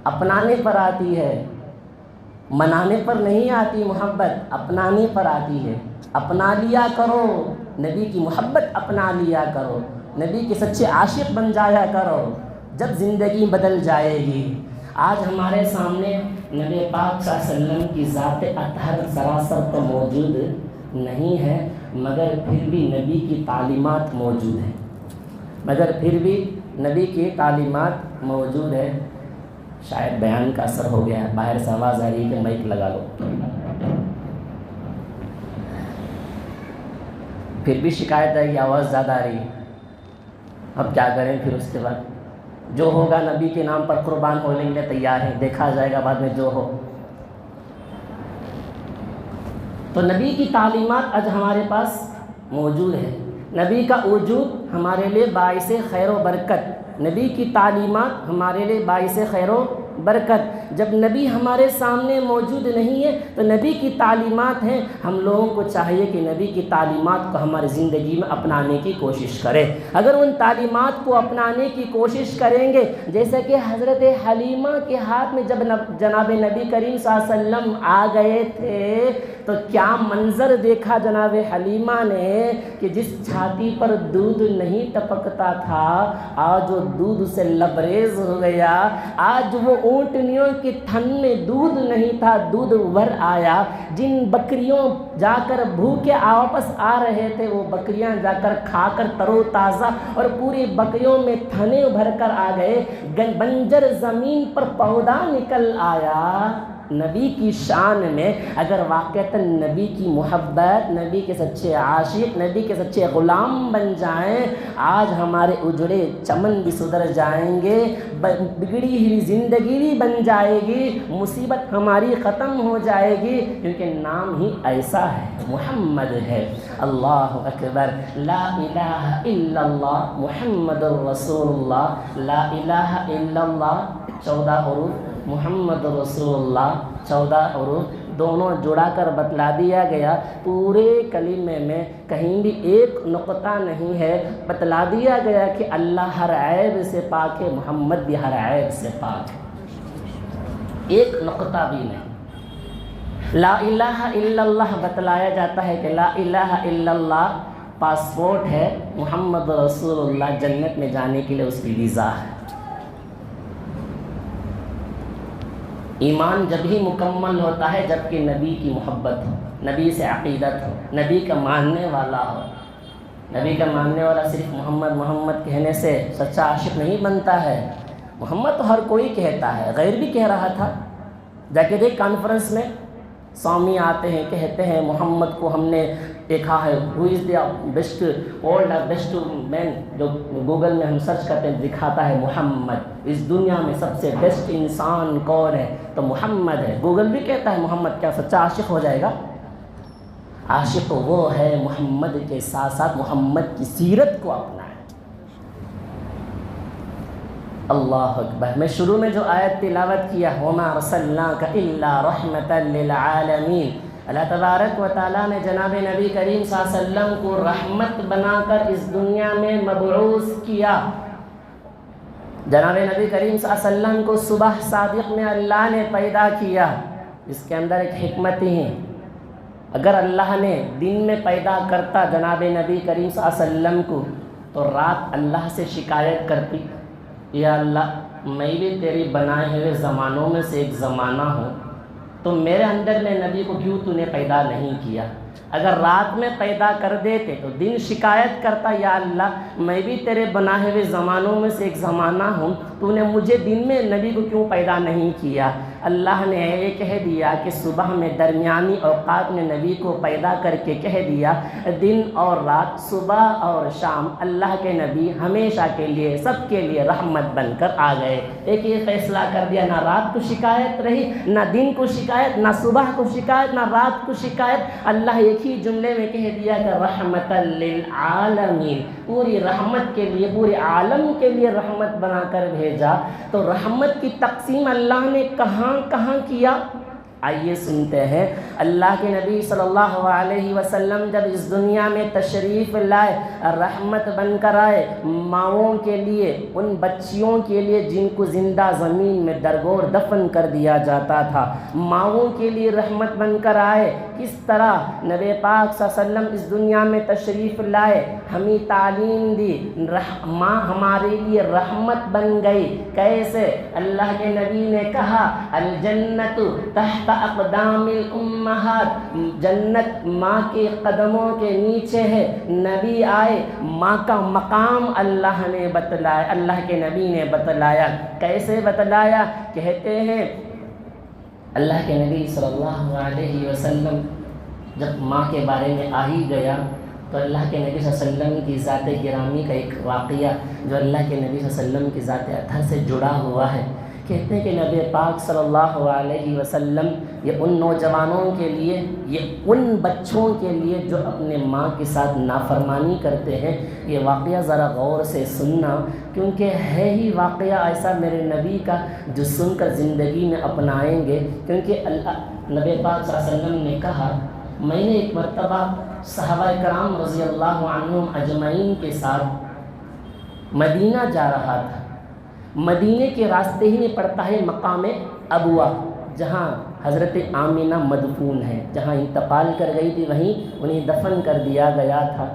اپنانے پر آتی ہے، منانے پر نہیں آتی محبت، اپنانے پر آتی ہے۔ اپنا لیا کرو، نبی کی محبت اپنا لیا کرو، نبی کے سچے عاشق بن جایا کرو، جب زندگی بدل جائے گی۔ آج ہمارے سامنے نبی پاک صلی اللہ علیہ وسلم کی ذات اطہر سراسر تو موجود نہیں ہے، مگر پھر بھی نبی کی تعلیمات موجود ہیں، مگر پھر بھی نبی کی تعلیمات موجود ہے۔ شاید بیان کا اثر ہو گیا ہے، باہر سے آواز آ رہی ہے کہ مائک لگا لو، پھر بھی شکایت ہے کہ آواز زیادہ آ رہی ہے۔ اب کیا کریں پھر؟ اس کے بعد جو ہوگا نبی کے نام پر قربان ہونے کے لیے تیار ہیں، دیکھا جائے گا بعد میں جو ہو۔ تو نبی کی تعلیمات آج ہمارے پاس موجود ہے، نبی کا وجود ہمارے لیے باعث خیر و برکت، نبی کی تعلیمات ہمارے لیے باعث خیر و برکت۔ جب نبی ہمارے سامنے موجود نہیں ہے تو نبی کی تعلیمات ہیں، ہم لوگوں کو چاہیے کہ نبی کی تعلیمات کو ہماری زندگی میں اپنانے کی کوشش کریں۔ اگر ان تعلیمات کو اپنانے کی کوشش کریں گے، جیسے کہ حضرت حلیمہ کے ہاتھ میں جب جناب نبی کریم صلی اللہ علیہ وسلم آ گئے تھے تو کیا منظر دیکھا جناب حلیمہ نے کہ جس چھاتی پر دودھ نہیں ٹپکتا تھا آج وہ دودھ سے لبریز ہو گیا، آج وہ اونٹنیوں کے تھن میں دودھ نہیں تھا، دودھ ابھر آیا۔ جن بکریوں جا کر بھوکے واپس آ رہے تھے وہ بکریاں جا کر کھا کر ترو تازہ اور پوری بکریوں میں تھنے ابھر کر آ گئے، بنجر زمین پر پودا نکل آیا۔ نبی کی شان میں اگر واقعتاً نبی کی محبت، نبی کے سچے عاشق، نبی کے سچے غلام بن جائیں، آج ہمارے اجڑے چمن بھی سدھر جائیں گے، بگڑی ہوئی زندگی بھی بن جائے گی، مصیبت ہماری ختم ہو جائے گی، کیونکہ نام ہی ایسا ہے، محمد ہے۔ اللہ اکبر، لا الہ الا اللہ محمد الرسول اللہ، لا الہ الا اللہ 14 حروف، محمد رسول اللہ 14 حروف، دونوں جڑا کر بتلا دیا گیا۔ پورے کلمے میں کہیں بھی ایک نقطہ نہیں ہے، بتلا دیا گیا کہ اللہ ہر عیب سے پاک ہے، محمد بھی ہر عیب سے پاک ہے، ایک نقطہ بھی نہیں۔ لا الہ الا اللہ بتلایا جاتا ہے کہ لا الہ الا اللہ پاسپورٹ ہے، محمد رسول اللہ جنت میں جانے کے لیے اس کی ویزا ہے۔ ایمان جب ہی مکمل ہوتا ہے جب کہ نبی کی محبت ہو، نبی سے عقیدت ہو، نبی کا ماننے والا ہو۔ نبی کا ماننے والا صرف محمد محمد کہنے سے سچا عاشق نہیں بنتا ہے۔ محمد تو ہر کوئی کہتا ہے، غیر بھی کہہ رہا تھا۔ جا کے دیکھ کانفرنس میں سوامی آتے ہیں، کہتے ہیں محمد کو ہم نے دیکھا ہے، ہو از دی بیسٹ ورلڈ بیسٹ مین، جو گوگل میں ہم سرچ کرتے ہیں دکھاتا ہے محمد، اس دنیا میں سب سے بیسٹ انسان کون ہے تو محمد ہے۔ گوگل بھی کہتا ہے محمد، کیا سچا عاشق ہو جائے گا؟ عاشق وہ ہے محمد کے ساتھ ساتھ محمد کی سیرت کو اپنائے۔ اللہ اکبر۔ میں شروع میں جو آیت تلاوت کیا وَمَا أَرْسَلْنَاكَ إِلَّا رَحْمَةً لِلْعَالَمِينَ، اللہ تبارک و تعالیٰ نے جناب نبی کریم صلی اللہ علیہ وسلم کو رحمت بنا کر اس دنیا میں مبعوث کیا۔ جناب نبی کریم صلی اللہ علیہ وسلم کو صبح صادق میں اللہ نے پیدا کیا۔ اس کے اندر ایک حکمت ہے، اگر اللہ نے دن میں پیدا کرتا جناب نبی کریم صلی اللہ علیہ وسلم کو تو رات اللہ سے شکایت کرتی، یا اللہ میں بھی تیری بنائے ہوئے زمانوں میں سے ایک زمانہ ہوں، تو میرے اندر میں نبی کو کیوں تو نے پیدا نہیں کیا؟ اگر رات میں پیدا کر دیتے تو دن شکایت کرتا، یا اللہ میں بھی تیرے بنائے ہوئے زمانوں میں سے ایک زمانہ ہوں، تو نے مجھے دن میں نبی کو کیوں پیدا نہیں کیا؟ اللہ نے یہ کہہ دیا کہ صبح میں درمیانی اوقات میں نبی کو پیدا کر کے کہہ دیا دن اور رات، صبح اور شام اللہ کے نبی ہمیشہ کے لیے سب کے لیے رحمت بن کر آ گئے۔ ایک یہ فیصلہ کر دیا، نہ رات کو شکایت رہی، نہ دن کو شکایت، نہ صبح کو شکایت، نہ رات کو شکایت۔ اللہ ایک ہی جملے میں کہہ دیا کہ رحمت للعالمین، پوری رحمت کے لیے، پورے عالم کے لیے رحمت بنا کر بھیجا۔ تو رحمت کی تقسیم اللہ نے کہاں کہاں کیا؟ آئیے سنتے ہیں۔ اللہ کے نبی صلی اللہ علیہ وسلم جب اس دنیا میں تشریف لائے، رحمت بن کر آئے ماؤں کے لیے، ان بچیوں کے لیے جن کو زندہ زمین میں درگور دفن کر دیا جاتا تھا، ماؤں کے لیے رحمت بن کر آئے۔ کس طرح نبی پاک صلی اللہ علیہ وسلم اس دنیا میں تشریف لائے، ہمیں تعلیم دی، ماں ہمارے لیے رحمت بن گئی۔ کیسے؟ اللہ کے نبی نے کہا الجنت تحت اقدام الامہات، جنت ماں کے قدموں کے نیچے ہے۔ نبی آئے، ماں کا مقام اللہ نے بتلایا، اللہ کے نبی نے بتلایا۔ کیسے بتلایا؟ کہتے ہیں اللہ کے نبی صلی اللہ علیہ وسلم جب ماں کے بارے میں آ ہی گیا تو اللہ کے نبی صلی اللہ علیہ وسلم کی ذات گرامی کا ایک واقعہ جو اللہ کے نبی صلی اللہ علیہ وسلم کی ذات اطہر سے جڑا ہوا ہے۔ کہتے ہیں کہ نبی پاک صلی اللہ علیہ وسلم یہ ان نوجوانوں کے لیے، یہ ان بچوں کے لیے جو اپنے ماں کے ساتھ نافرمانی کرتے ہیں، یہ واقعہ ذرا غور سے سننا، کیونکہ ہے ہی واقعہ ایسا میرے نبی کا جو سن کر زندگی میں اپنائیں گے۔ کیونکہ نبی پاک صلی اللہ علیہ وسلم نے کہا، میں نے ایک مرتبہ صحابہ کرام رضی اللہ عنہم اجمعین کے ساتھ مدینہ جا رہا تھا۔ مدینے کے راستے ہی میں پڑتا ہے مقام ابوا، جہاں حضرت آمینہ مدفون ہے، جہاں انتقال کر گئی تھی وہیں انہیں دفن کر دیا گیا تھا۔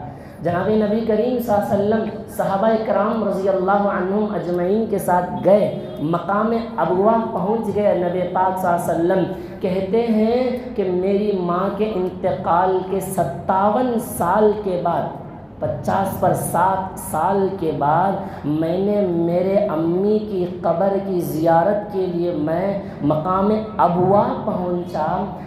جناب نبی کریم صلی اللہ علیہ وسلم صحابہ کرام رضی اللہ عنہم اجمعین کے ساتھ گئے، مقام ابوا پہنچ گئے۔ نبی پاک صلی اللہ علیہ وسلم کہتے ہیں کہ میری ماں کے انتقال کے 57 سال کے بعد، 50 پر 7 سال کے بعد میں نے میرے امی کی قبر کی زیارت کے لیے میں مقام ابوا پہنچا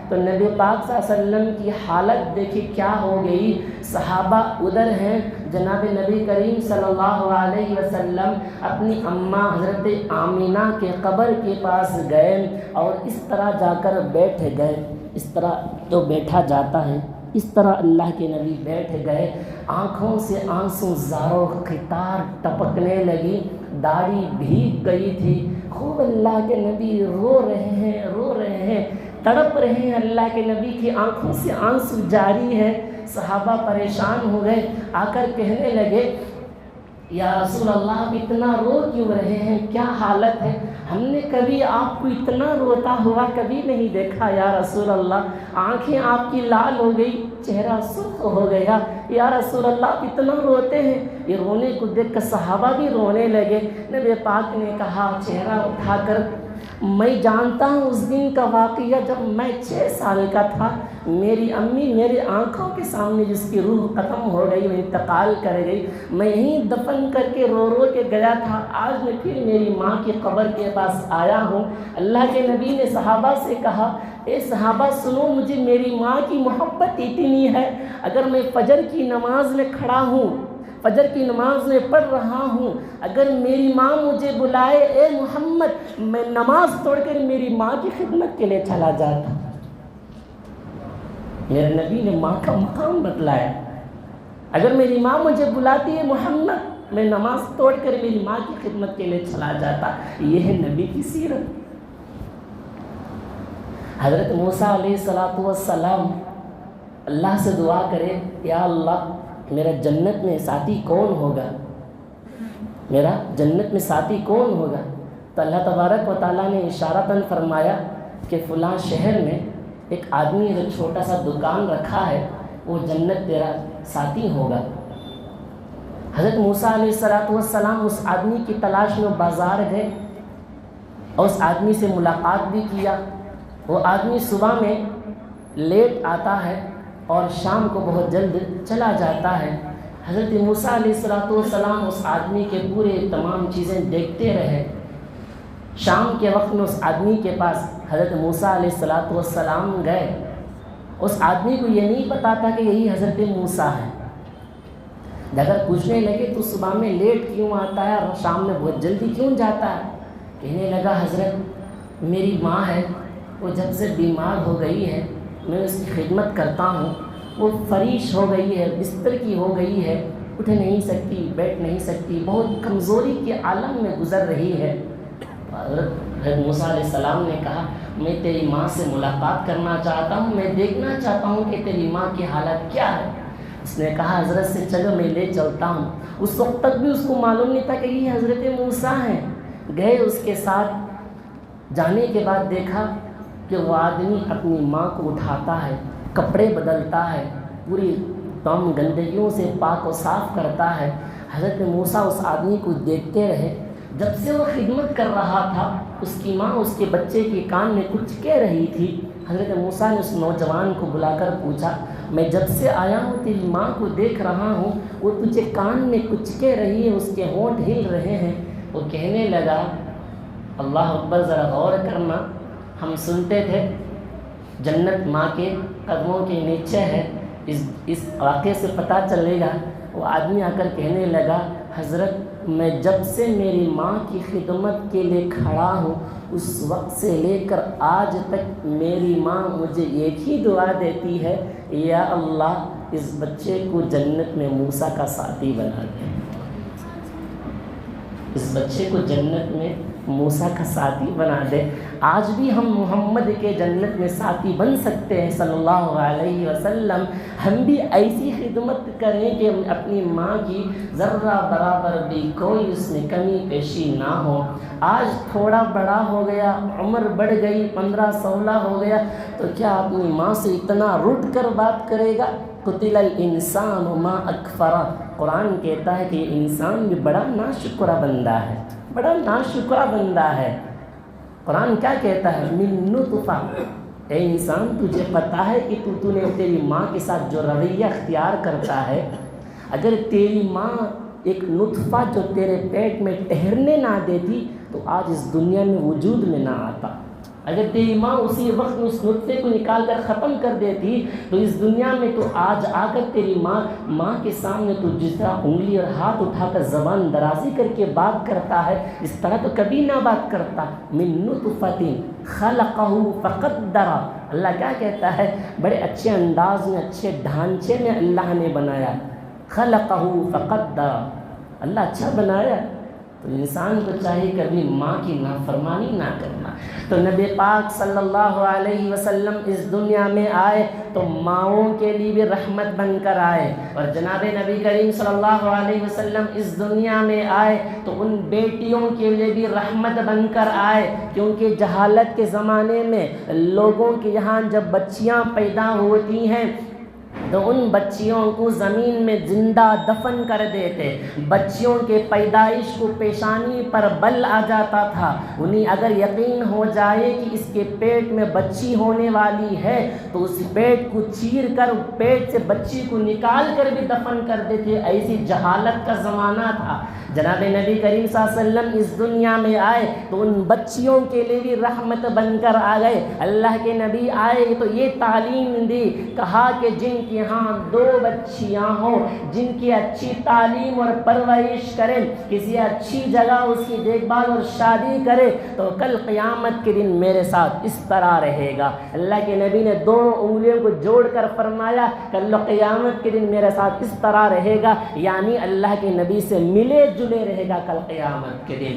تو نبی پاک صلی اللہ علیہ وسلم کی حالت دیکھی کیا ہو گئی۔ صحابہ ادھر ہیں، جناب نبی کریم صلی اللہ علیہ وسلم اپنی اماں حضرت آمینہ کے قبر کے پاس گئے اور اس طرح جا کر بیٹھ گئے۔ اس طرح تو بیٹھا جاتا ہے، اس طرح اللہ کے نبی بیٹھ گئے، آنکھوں سے آنسو زارو قطار ٹپکنے لگی، داڑھی بھیگ گئی تھی، خوب اللہ کے نبی رو رہے ہیں، تڑپ رہے ہیں، اللہ کے نبی کی آنکھوں سے آنسو جاری ہے۔ صحابہ پریشان ہو گئے، آ کر کہنے لگے یا رسول اللہ آپ اتنا رو کیوں رہے ہیں، کیا حالت ہے؟ ہم نے کبھی آپ کو اتنا روتا ہوا کبھی نہیں دیکھا یا رسول اللہ، آنکھیں آپ کی لال ہو گئی، چہرہ سرخ ہو گیا، یا رسول اللہ آپ اتنا روتے ہیں۔ یہ رونے کو دیکھ کر صحابہ بھی رونے لگے۔ نبی پاک نے کہا چہرہ اٹھا کر میں جانتا ہوں اس دن کا واقعہ جب میں 6 سال کا تھا، میری امی میرے آنکھوں کے سامنے جس کی روح ختم ہو گئی، وہ انتقال کر گئی، میں یہیں دفن کر کے رو رو کے گیا تھا۔ آج میں پھر میری ماں کی قبر کے پاس آیا ہوں۔ اللہ کے نبی نے صحابہ سے کہا، اے صحابہ سنو، مجھے میری ماں کی محبت اتنی ہے، اگر میں فجر کی نماز میں کھڑا ہوں، فجر کی نماز میں پڑھ رہا ہوں، اگر میری ماں مجھے بلائے، اے محمد، میں نماز توڑ کر میری ماں کی خدمت کے لیے چلا جاتا۔ میرے نبی نے ماں کا مقام بتلایا، اگر میری ماں مجھے بلاتی ہے محمد، میں نماز توڑ کر میری ماں کی خدمت کے لیے چلا جاتا۔ یہ ہے نبی کی سیرت۔ حضرت موسیٰ علیہ السلام اللہ سے دعا کرے، یا اللہ میرا جنت میں ساتھی کون ہوگا، میرا جنت میں ساتھی کون ہوگا؟ تو اللہ تبارک و تعالیٰ نے اشارتاً فرمایا کہ فلاں شہر میں ایک آدمی جو چھوٹا سا دکان رکھا ہے، وہ جنت تیرا ساتھی ہوگا۔ حضرت موسیٰ علیہ السلام اس آدمی کی تلاش میں بازار گئے اور اس آدمی سے ملاقات بھی کیا۔ وہ آدمی صبح میں لیٹ آتا ہے اور شام کو بہت جلد چلا جاتا ہے۔ حضرت موسیٰ علیہ السلام اس آدمی کے پورے تمام چیزیں دیکھتے رہے۔ شام کے وقت میں اس آدمی کے پاس حضرت موسیٰ علیہ السلام گئے۔ اس آدمی کو یہ نہیں پتا تھا کہ یہی حضرت موسیٰ ہے۔ اگر پوچھنے لگے تو صبح میں لیٹ کیوں آتا ہے اور شام میں بہت جلدی کیوں جاتا ہے؟ کہنے لگا، حضرت میری ماں ہے، وہ جب سے بیمار ہو گئی ہے، میں اس کی خدمت کرتا ہوں، وہ فریش ہو گئی ہے، بستر کی ہو گئی ہے، اٹھ نہیں سکتی، بیٹھ نہیں سکتی، بہت کمزوری کے عالم میں گزر رہی ہے۔ حضرت موسیٰ علیہ السلام نے کہا، میں تیری ماں سے ملاقات کرنا چاہتا ہوں، میں دیکھنا چاہتا ہوں کہ تیری ماں کی حالت کیا ہے۔ اس نے کہا، حضرت سے چلو میں لے چلتا ہوں۔ اس وقت تک بھی اس کو معلوم نہیں تھا کہ یہ حضرت موسیٰ ہیں۔ گئے اس کے ساتھ، جانے کے بعد دیکھا کہ وہ آدمی اپنی ماں کو اٹھاتا ہے، کپڑے بدلتا ہے، پوری تمام گندگیوں سے پاک و صاف کرتا ہے۔ حضرت موسیٰ اس آدمی کو دیکھتے رہے۔ جب سے وہ خدمت کر رہا تھا، اس کی ماں اس کے بچے کے کان میں کچھ کہہ رہی تھی۔ حضرت موسیٰ نے اس نوجوان کو بلا کر پوچھا، میں جب سے آیا ہوں تیری ماں کو دیکھ رہا ہوں، وہ تجھے کان میں کچھ کہہ رہی ہے، اس کے ہونٹ ہل رہے ہیں۔ وہ کہنے لگا، اللہ اکبر، ذرا غور کرنا، ہم سنتے تھے جنت ماں کے قدموں کے نیچے ہے، اس واقعے سے پتہ چلے گا۔ وہ آدمی آ کر کہنے لگا، حضرت میں جب سے میری ماں کی خدمت کے لیے کھڑا ہوں، اس وقت سے لے کر آج تک میری ماں مجھے ایک ہی دعا دیتی ہے، یا اللہ اس بچے کو جنت میں موسیٰ کا ساتھی بنا دے، اس بچے کو جنت میں موسیٰ کا ساتھی بنا دے۔ آج بھی ہم محمد کے جنت میں ساتھی بن سکتے ہیں صلی اللہ علیہ وسلم۔ ہم بھی ایسی خدمت کریں کہ اپنی ماں کی ذرہ برابر بھی کوئی اس میں کمی پیشی نہ ہو۔ آج تھوڑا بڑا ہو گیا، عمر بڑھ گئی، 15-16 ہو گیا، تو کیا اپنی ماں سے اتنا رٹ کر بات کرے گا؟ قتل الانسان ما اکفرہ، قرآن کہتا ہے کہ یہ انسان بھی بڑا ناشکرہ بندہ ہے، بڑا ناشکرہ بندہ ہے۔ قرآن کیا کہتا ہے؟ من نطفہ، اے انسان تجھے پتہ ہے کہ تو نے تیری ماں کے ساتھ جو رویہ اختیار کرتا ہے، اگر تیری ماں ایک نطفہ جو تیرے پیٹ میں ٹھہرنے نہ دیتی تو آج اس دنیا میں وجود میں نہ آتا۔ اگر تیری ماں اسی وقت میں اس نطفے کو نکال کر ختم کر دیتی تو اس دنیا میں تو آج آ کر تیری ماں کے سامنے تو جس طرح انگلی اور ہاتھ اٹھا کر زبان درازی کر کے بات کرتا ہے، اس طرح تو کبھی نہ بات کرتا۔ من نطفۃ خلقہ فقدر، اللہ کیا کہتا ہے؟ بڑے اچھے انداز میں، اچھے ڈھانچے میں اللہ نے بنایا۔ خلقہ فقدر، اللہ اچھا بنایا، تو انسان کو چاہیے کبھی ماں کی نافرمانی نہ کرنا۔ تو نبی پاک صلی اللہ علیہ وسلم اس دنیا میں آئے تو ماؤں کے لیے بھی رحمت بن کر آئے، اور جناب نبی کریم صلی اللہ علیہ وسلم اس دنیا میں آئے تو ان بیٹیوں کے لیے بھی رحمت بن کر آئے، کیونکہ جہالت کے زمانے میں لوگوں کے یہاں جب بچیاں پیدا ہوتی ہیں تو ان بچیوں کو زمین میں زندہ دفن کر دیتے. بچیوں کے پیدائش کو پیشانی پر بل آ جاتا تھا. انہیں اگر یقین ہو جائے کہ اس کے پیٹ میں بچی ہونے والی ہے تو اس پیٹ کو چیر کر پیٹ سے بچی کو نکال کر بھی دفن کر دیتے. ایسی جہالت کا زمانہ تھا. جناب نبی کریم صلی اللہ علیہ وسلم اس دنیا میں آئے تو ان بچیوں کے لیے بھی رحمت بن کر آ گئے. اللہ کے نبی آئے تو یہ تعلیم دی, کہا کہ جن کے یہاں 2 بچیاں ہوں, جن کی اچھی تعلیم اور پرورش کریں, کسی اچھی جگہ اس کی دیکھ بھال اور شادی کرے تو کل قیامت کے دن میرے ساتھ اس طرح رہے گا. اللہ کے نبی نے دونوں انگلیوں کو جوڑ کر فرمایا کل قیامت کے دن میرے ساتھ اس طرح رہے گا, یعنی اللہ کے نبی سے ملے جلے رہے گا کل قیامت کے دن.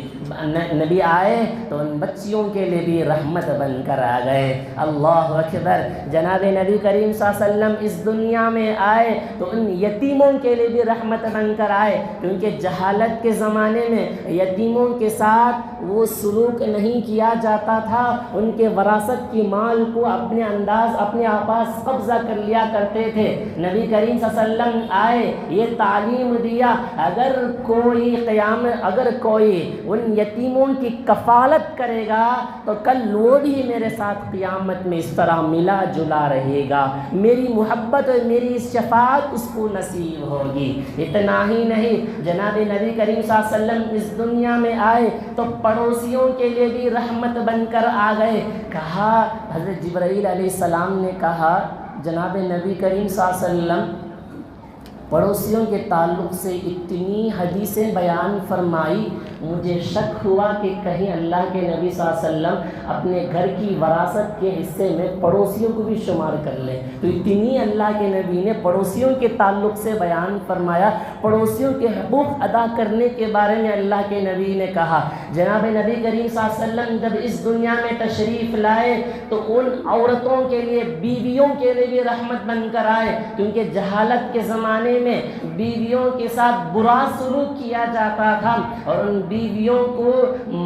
نبی آئے تو ان بچیوں کے لیے بھی رحمت بن کر آ گئے. اللہ اکبر. جناب نبی کریم صلی اللہ علیہ وسلم اس دنیا میں آئے تو ان یتیموں کے لیے بھی رحمت بن کر آئے, کیونکہ جہالت کے زمانے میں یتیموں کے ساتھ وہ سلوک نہیں کیا جاتا تھا. ان کے وراثت کی مال کو اپنے انداز اپنے پاس قبضہ کر لیا کرتے تھے. نبی کریم صلی اللہ علیہ وسلم آئے, یہ تعلیم دیا اگر کوئی ان یتیموں کی کفالت کرے گا تو کل وہ بھی میرے ساتھ قیامت میں اس طرح ملا جلا رہے گا. میری محبت اور میری شفاعت اس کو نصیب ہوگی. اتنا ہی نہیں, جناب نبی کریم صلی اللہ علیہ وسلم اس دنیا میں آئے تو پڑوسیوں کے لیے بھی رحمت بن کر آ گئے. کہا حضرت جبرائیل علیہ السلام نے کہا جناب نبی کریم صلی اللہ علیہ وسلم پڑوسیوں کے تعلق سے اتنی حدیثیں بیان فرمائی, مجھے شک ہوا کہ کہیں اللہ کے نبی صلی اللہ علیہ وسلم اپنے گھر کی وراثت کے حصے میں پڑوسیوں کو بھی شمار کر لیں. تو اتنی اللہ کے نبی نے پڑوسیوں کے تعلق سے بیان فرمایا. پڑوسیوں کے حقوق ادا کرنے کے بارے میں اللہ کے نبی نے کہا. جناب نبی کریم صلی اللہ علیہ وسلم جب اس دنیا میں تشریف لائے تو ان عورتوں کے لیے, بیویوں کے لیے بھی رحمت بن کر آئے, کیونکہ جہالت کے زمانے میں بیویوں کے ساتھ برا سلوک کیا جاتا تھا اور ان بیویوں کو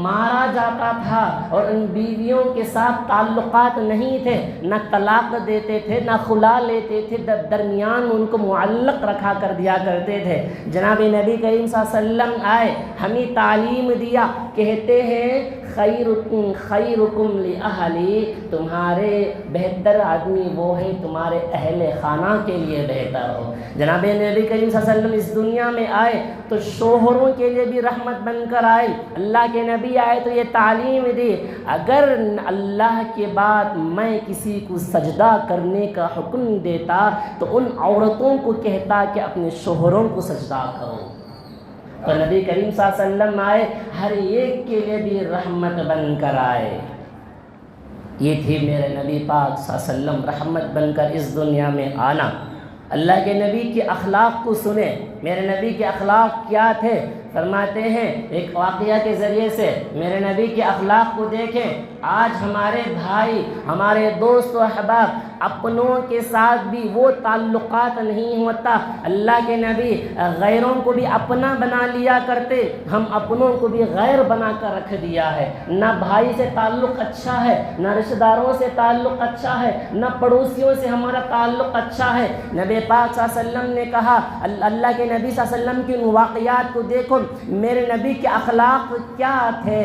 مارا جاتا تھا اور ان بیویوں کے ساتھ تعلقات نہیں تھے, نہ طلاق دیتے تھے نہ خلا لیتے تھے, درمیان ان کو معلق رکھا کر دیا کرتے تھے. جناب نبی کریم صلی اللہ علیہ وسلم آئے, ہمیں تعلیم دیا, کہتے ہیں خیرکم لأہلی, تمہارے بہتر آدمی وہ ہے تمہارے اہل خانہ کے لیے بہتر ہو. جناب نبی کریم صلی اللہ علیہ وسلم اس دنیا میں آئے تو شوہروں کے لیے بھی رحمت بن کر آئے. اللہ کے نبی آئے تو یہ تعلیم دی, اگر اللہ کے بعد میں کسی کو سجدہ کرنے کا حکم دیتا تو ان عورتوں کو کہتا کہ اپنے شوہروں کو سجدہ کرو. تو نبی کریم صلی اللہ علیہ وسلم آئے, ہر ایک کے لیے بھی رحمت بن کر آئے. یہ تھی میرے نبی پاک صلی اللہ علیہ وسلم, رحمت بن کر اس دنیا میں آنا. اللہ کے نبی کے اخلاق کو سنیں. میرے نبی کے اخلاق کیا تھے؟ فرماتے ہیں ایک واقعہ کے ذریعے سے میرے نبی کے اخلاق کو دیکھیں. آج ہمارے بھائی, ہمارے دوست و احباب, اپنوں کے ساتھ بھی وہ تعلقات نہیں ہوتا. اللہ کے نبی غیروں کو بھی اپنا بنا لیا کرتے, ہم اپنوں کو بھی غیر بنا کر رکھ دیا ہے. نہ بھائی سے تعلق اچھا ہے, نہ رشتہ داروں سے تعلق اچھا ہے, نہ پڑوسیوں سے ہمارا تعلق اچھا ہے. نبی پاک صلی اللہ علیہ وسلم نے کہا, اللہ کے نبی صلی اللہ علیہ وسلم کے ان واقعات کو دیکھو, میرے نبی کے اخلاق کیا تھے.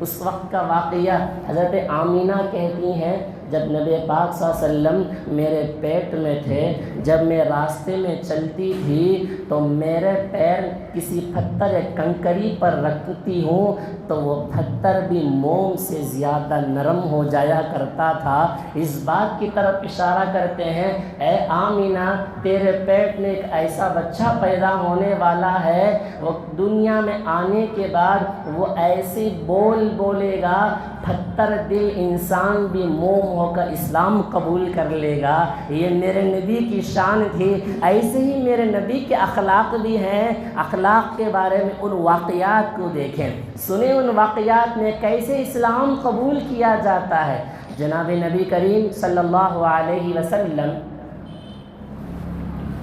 اس وقت کا واقعہ حضرت آمینہ کہتی ہیں, جب نبی پاک صلی اللہ علیہ وسلم میرے پیٹ میں تھے, جب میں راستے میں چلتی تھی تو میرے پیر کسی پتھر یا کنکری پر رکھتی ہوں تو وہ پتھر بھی موم سے زیادہ نرم ہو جایا کرتا تھا. اس بات کی طرف اشارہ کرتے ہیں, اے آمینہ تیرے پیٹ میں ایک ایسا بچہ پیدا ہونے والا ہے, وہ دنیا میں آنے کے بعد وہ ایسی بولے گا, پتھر دل انسان بھی موم ہو کر اسلام قبول کر لے گا. یہ میرے نبی کی شان تھی. ایسے ہی میرے نبی کے اخلاق بھی ہیں. اخلاق کے بارے میں ان واقعات کو دیکھیں, سنیں ان واقعات میں کیسے اسلام قبول کیا جاتا ہے. جناب نبی کریم صلی اللہ علیہ وسلم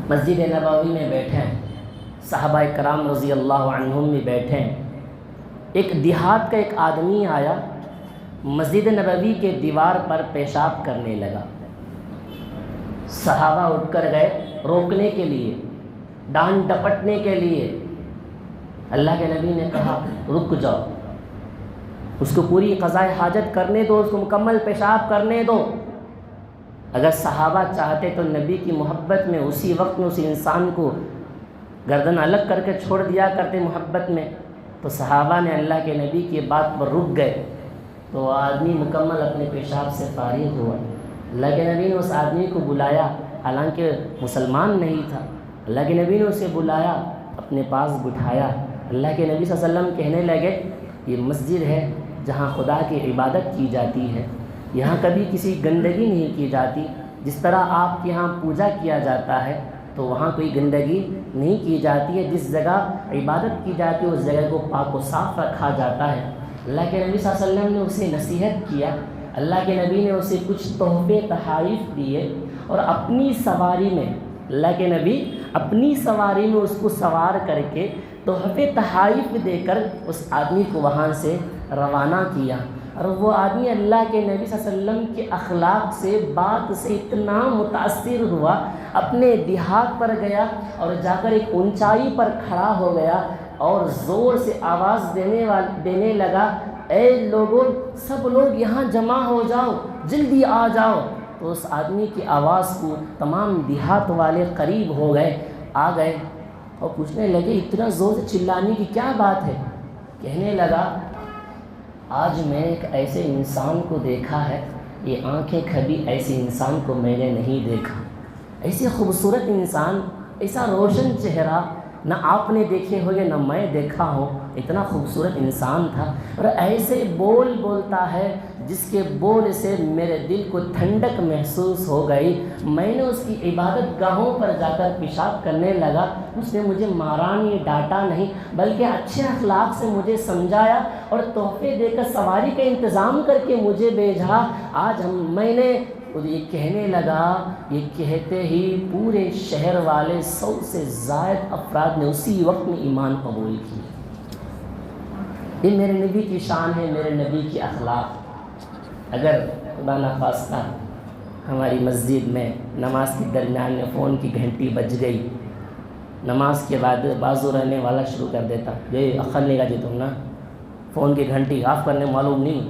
مسجد نبوی میں بیٹھے, صحابہ کرام رضی اللہ عنہم بھی بیٹھے. ایک دیہات کا ایک آدمی آیا, مسجد نبوی کے دیوار پر پیشاب کرنے لگا. صحابہ اٹھ کر گئے, روکنے کے لیے، ڈانٹ ڈپٹنے کے لیے۔ اللہ کے نبی نے کہا رک جاؤ، اس کو پوری قضائے حاجت کرنے دو، اس کو مکمل پیشاب کرنے دو۔ اگر صحابہ چاہتے تو نبی کی محبت میں اسی وقت میں اسی انسان کو گردن الگ کر کے چھوڑ دیا کرتے محبت میں، تو صحابہ نے اللہ کے نبی کی بات پر رک گئے، تو آدمی مکمل اپنے پیشاب سے فارغ ہوا۔ اللہ کے نبی نے اس آدمی کو بلایا، حالانکہ مسلمان نہیں تھا، اللہ کے نبی نے اسے بلایا، اپنے پاس بٹھایا۔ اللہ کے نبی صلی اللہ علیہ وسلم کہنے لگے یہ مسجد ہے جہاں خدا کی عبادت کی جاتی ہے، یہاں کبھی کسی گندگی نہیں کی جاتی، جس طرح آپ کے یہاں پوجا کیا جاتا ہے تو وہاں کوئی گندگی نہیں کی جاتی ہے، جس جگہ عبادت کی جاتی ہے اس جگہ کو پاک و صاف رکھا جاتا ہے۔ اللہ کے نبی صلی اللہ علیہ وسلم نے اسے نصیحت کیا، اللہ کے نبی نے اسے کچھ تحفے تحائف دیے، اور اپنی سواری میں اللہ کے نبی اپنی سواری میں اس کو سوار کر کے تحفے تحائف دے کر اس آدمی کو وہاں سے روانہ کیا۔ اور وہ آدمی اللہ کے نبی صلی اللہ علیہ وسلم کے اخلاق سے، بات سے اتنا متاثر ہوا، اپنے دیہات پر گیا اور جا کر ایک اونچائی پر کھڑا ہو گیا اور زور سے آواز دینے لگا، اے لوگوں، سب لوگ یہاں جمع ہو جاؤ، جلدی آ جاؤ۔ تو اس آدمی کی آواز کو تمام دیہات والے قریب ہو گئے، آ گئے اور پوچھنے لگے اتنا زور سے چلانے کی کیا بات ہے؟ کہنے لگا آج میں ایک ایسے انسان کو دیکھا ہے، یہ آنکھیں کبھی ایسے انسان کو میں نے نہیں دیکھا، ایسے خوبصورت انسان، ایسا روشن چہرہ نہ آپ نے دیکھے ہوئے نہ میں دیکھا ہوں، اتنا خوبصورت انسان تھا، اور ایسے بول بولتا ہے جس کے بول سے میرے دل کو ٹھنڈک محسوس ہو گئی۔ میں نے اس کی عبادت گاہوں پر جا کر پیشاب کرنے لگا، اس نے مجھے مارا نہیں، ڈانٹا نہیں، بلکہ اچھے اخلاق سے مجھے سمجھایا اور تحفے دے کر سواری کا انتظام کر کے مجھے بھیجا۔ آج میں نے یہ کہنے لگا، یہ کہتے ہی پورے شہر والے 100 سے زائد افراد نے اسی وقت میں ایمان قبول کیا۔ یہ میرے نبی کی شان ہے، میرے نبی کی اخلاق۔ اگر خدا نخواستہ ہماری مسجد میں نماز کے درمیان میں فون کی گھنٹی بج گئی، نماز کے بعد بازو رہنے والا شروع کر دیتا، یہ عقل نہیں گا جی تم نا، فون کی گھنٹی آف کرنے معلوم نہیں،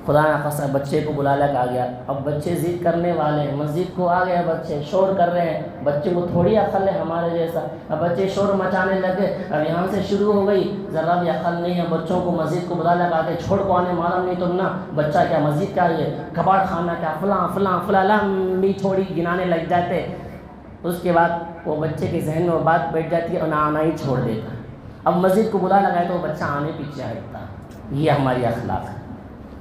خدا نخواستہ بچے کو بلا لے آ گیا۔ اب بچے ضد کرنے والے ہیں، مسجد کو آ گئے بچے، شور کر رہے ہیں، بچے کو تھوڑی عقل ہے ہمارے جیسا، اب بچے شور مچانے لگے، اب یہاں سے شروع ہو گئی، ذرا بھی عقل نہیں ہے، بچوں کو مسجد کو بلا لے آتے، چھوڑ کو آنے معلوم نہیں تم نا، بچہ کیا مسجد کیا ہے، کباڑ خانہ کیا، فلاں فلاں فلاں لمبی چھوڑی گنانے لگ جاتے۔ اس کے بعد وہ بچے کے ذہن میں وہ بات بیٹھ جاتی ہے اور آنا ہی چھوڑ دیتا۔ اب مسجد کو بلا لگائے تو وہ بچہ آنے پیچھے ہٹتا۔ یہ ہماری اخلاق ہے۔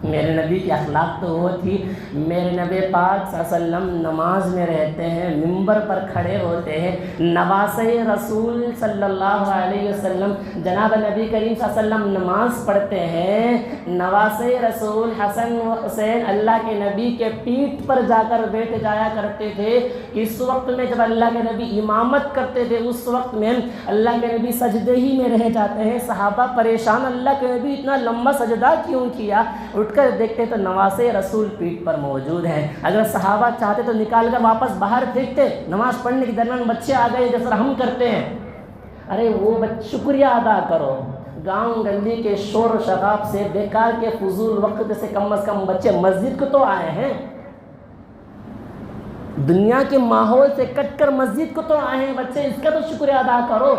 میرے نبی کی اخلاق تو وہ تھی، میرے نبی پاک صلی اللہ علیہ وسلم نماز میں رہتے ہیں، منبر پر کھڑے ہوتے ہیں، نواسۂ رسول صلی اللہ علیہ وسلم، جناب نبی کریم صلی اللہ علیہ وسلم نماز پڑھتے ہیں، نواسۂ رسول حسن و حسین اللہ کے نبی کے پیٹھ پر جا کر بیٹھ جایا کرتے تھے کہ اس وقت میں جب اللہ کے نبی امامت کرتے تھے اس وقت میں اللہ کے نبی سجدے ہی میں رہ جاتے ہیں، صحابہ پریشان، اللہ کے نبی اتنا لمبا سجدہ کیوں کیا؟ اٹھ کر دیکھتے تو نواسۂ رسول پیٹھ پر موجود ہیں، اگر صحابہ چاہتے تو نکال کر واپس باہر پھینکتے، نماز پڑھنے کے درمیان بچے آ گئے جیسا ہم کرتے ہیں، ارے وہ شکریہ ادا کرو، گاؤں گلی کے شور و شغاب سے، بیکار کے فضول وقت سے کم از کم بچے مسجد کو تو آئے ہیں، دنیا کے ماحول سے کٹ کر مسجد کو تو آئے ہیں بچے، اس کا تو شکریہ ادا کرو۔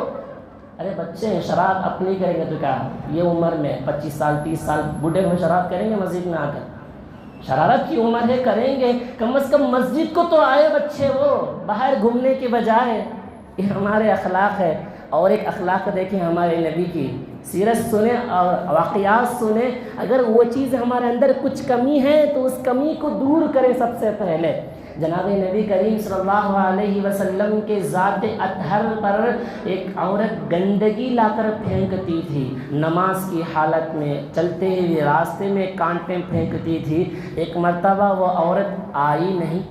ارے بچے شرارت اپنی کریں گے تو کیا، یہ عمر میں 25 سال 30 سال بوڑھے ہوئے شرارت کریں گے مسجد میں آ کر؟ شرارت کی عمر ہے، کریں گے، کم از کم مسجد کو تو آئے بچے، وہ باہر گھومنے کے بجائے۔ یہ ہمارے اخلاق ہے۔ اور ایک اخلاق دیکھیں ہمارے نبی کی، سیرت سنیں اور واقعات سنیں، اگر وہ چیز ہمارے اندر کچھ کمی ہے تو اس کمی کو دور کریں سب سے پہلے۔ جناب نبی کریم صلی اللہ علیہ وسلم کے ذات اطہر پر ایک عورت گندگی لا کر پھینکتی تھی، نماز کی حالت میں چلتے ہوئے راستے میں کانٹے پھینکتی تھی، ایک مرتبہ وہ عورت آئی نہیں،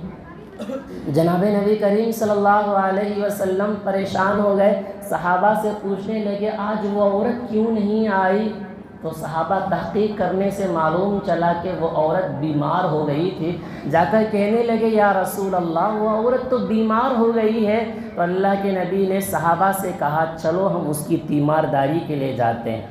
جناب نبی کریم صلی اللہ علیہ وسلم پریشان ہو گئے، صحابہ سے پوچھنے لگے آج وہ عورت کیوں نہیں آئی؟ تو صحابہ تحقیق کرنے سے معلوم چلا کہ وہ عورت بیمار ہو گئی تھی. جا کر کہنے لگے یا رسول اللہ وہ عورت تو بیمار ہو گئی ہے. تو اللہ کے نبی نے صحابہ سے کہا چلو ہم اس کی تیمارداری کے لیے جاتے ہیں.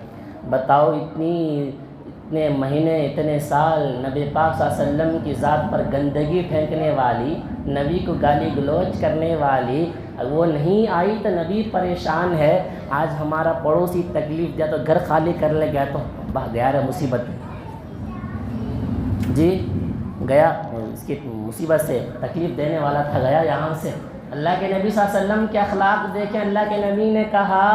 بتاؤ اتنے مہینے اتنے سال نبی پاک صلی اللہ علیہ وسلم کی ذات پر گندگی پھینکنے والی، نبی کو گالی گلوچ کرنے والی وہ نہیں آئی تو نبی پریشان ہے. آج ہمارا پڑوسی تکلیف دیا تو گھر خالی کر لے گیا تو گیا ہے مصیبت جی گیا، اس کی مصیبت سے تکلیف دینے والا تھا گیا یہاں سے. اللہ کے نبی صلی اللہ علیہ وسلم کے اخلاق دیکھیں. اللہ کے نبی نے کہا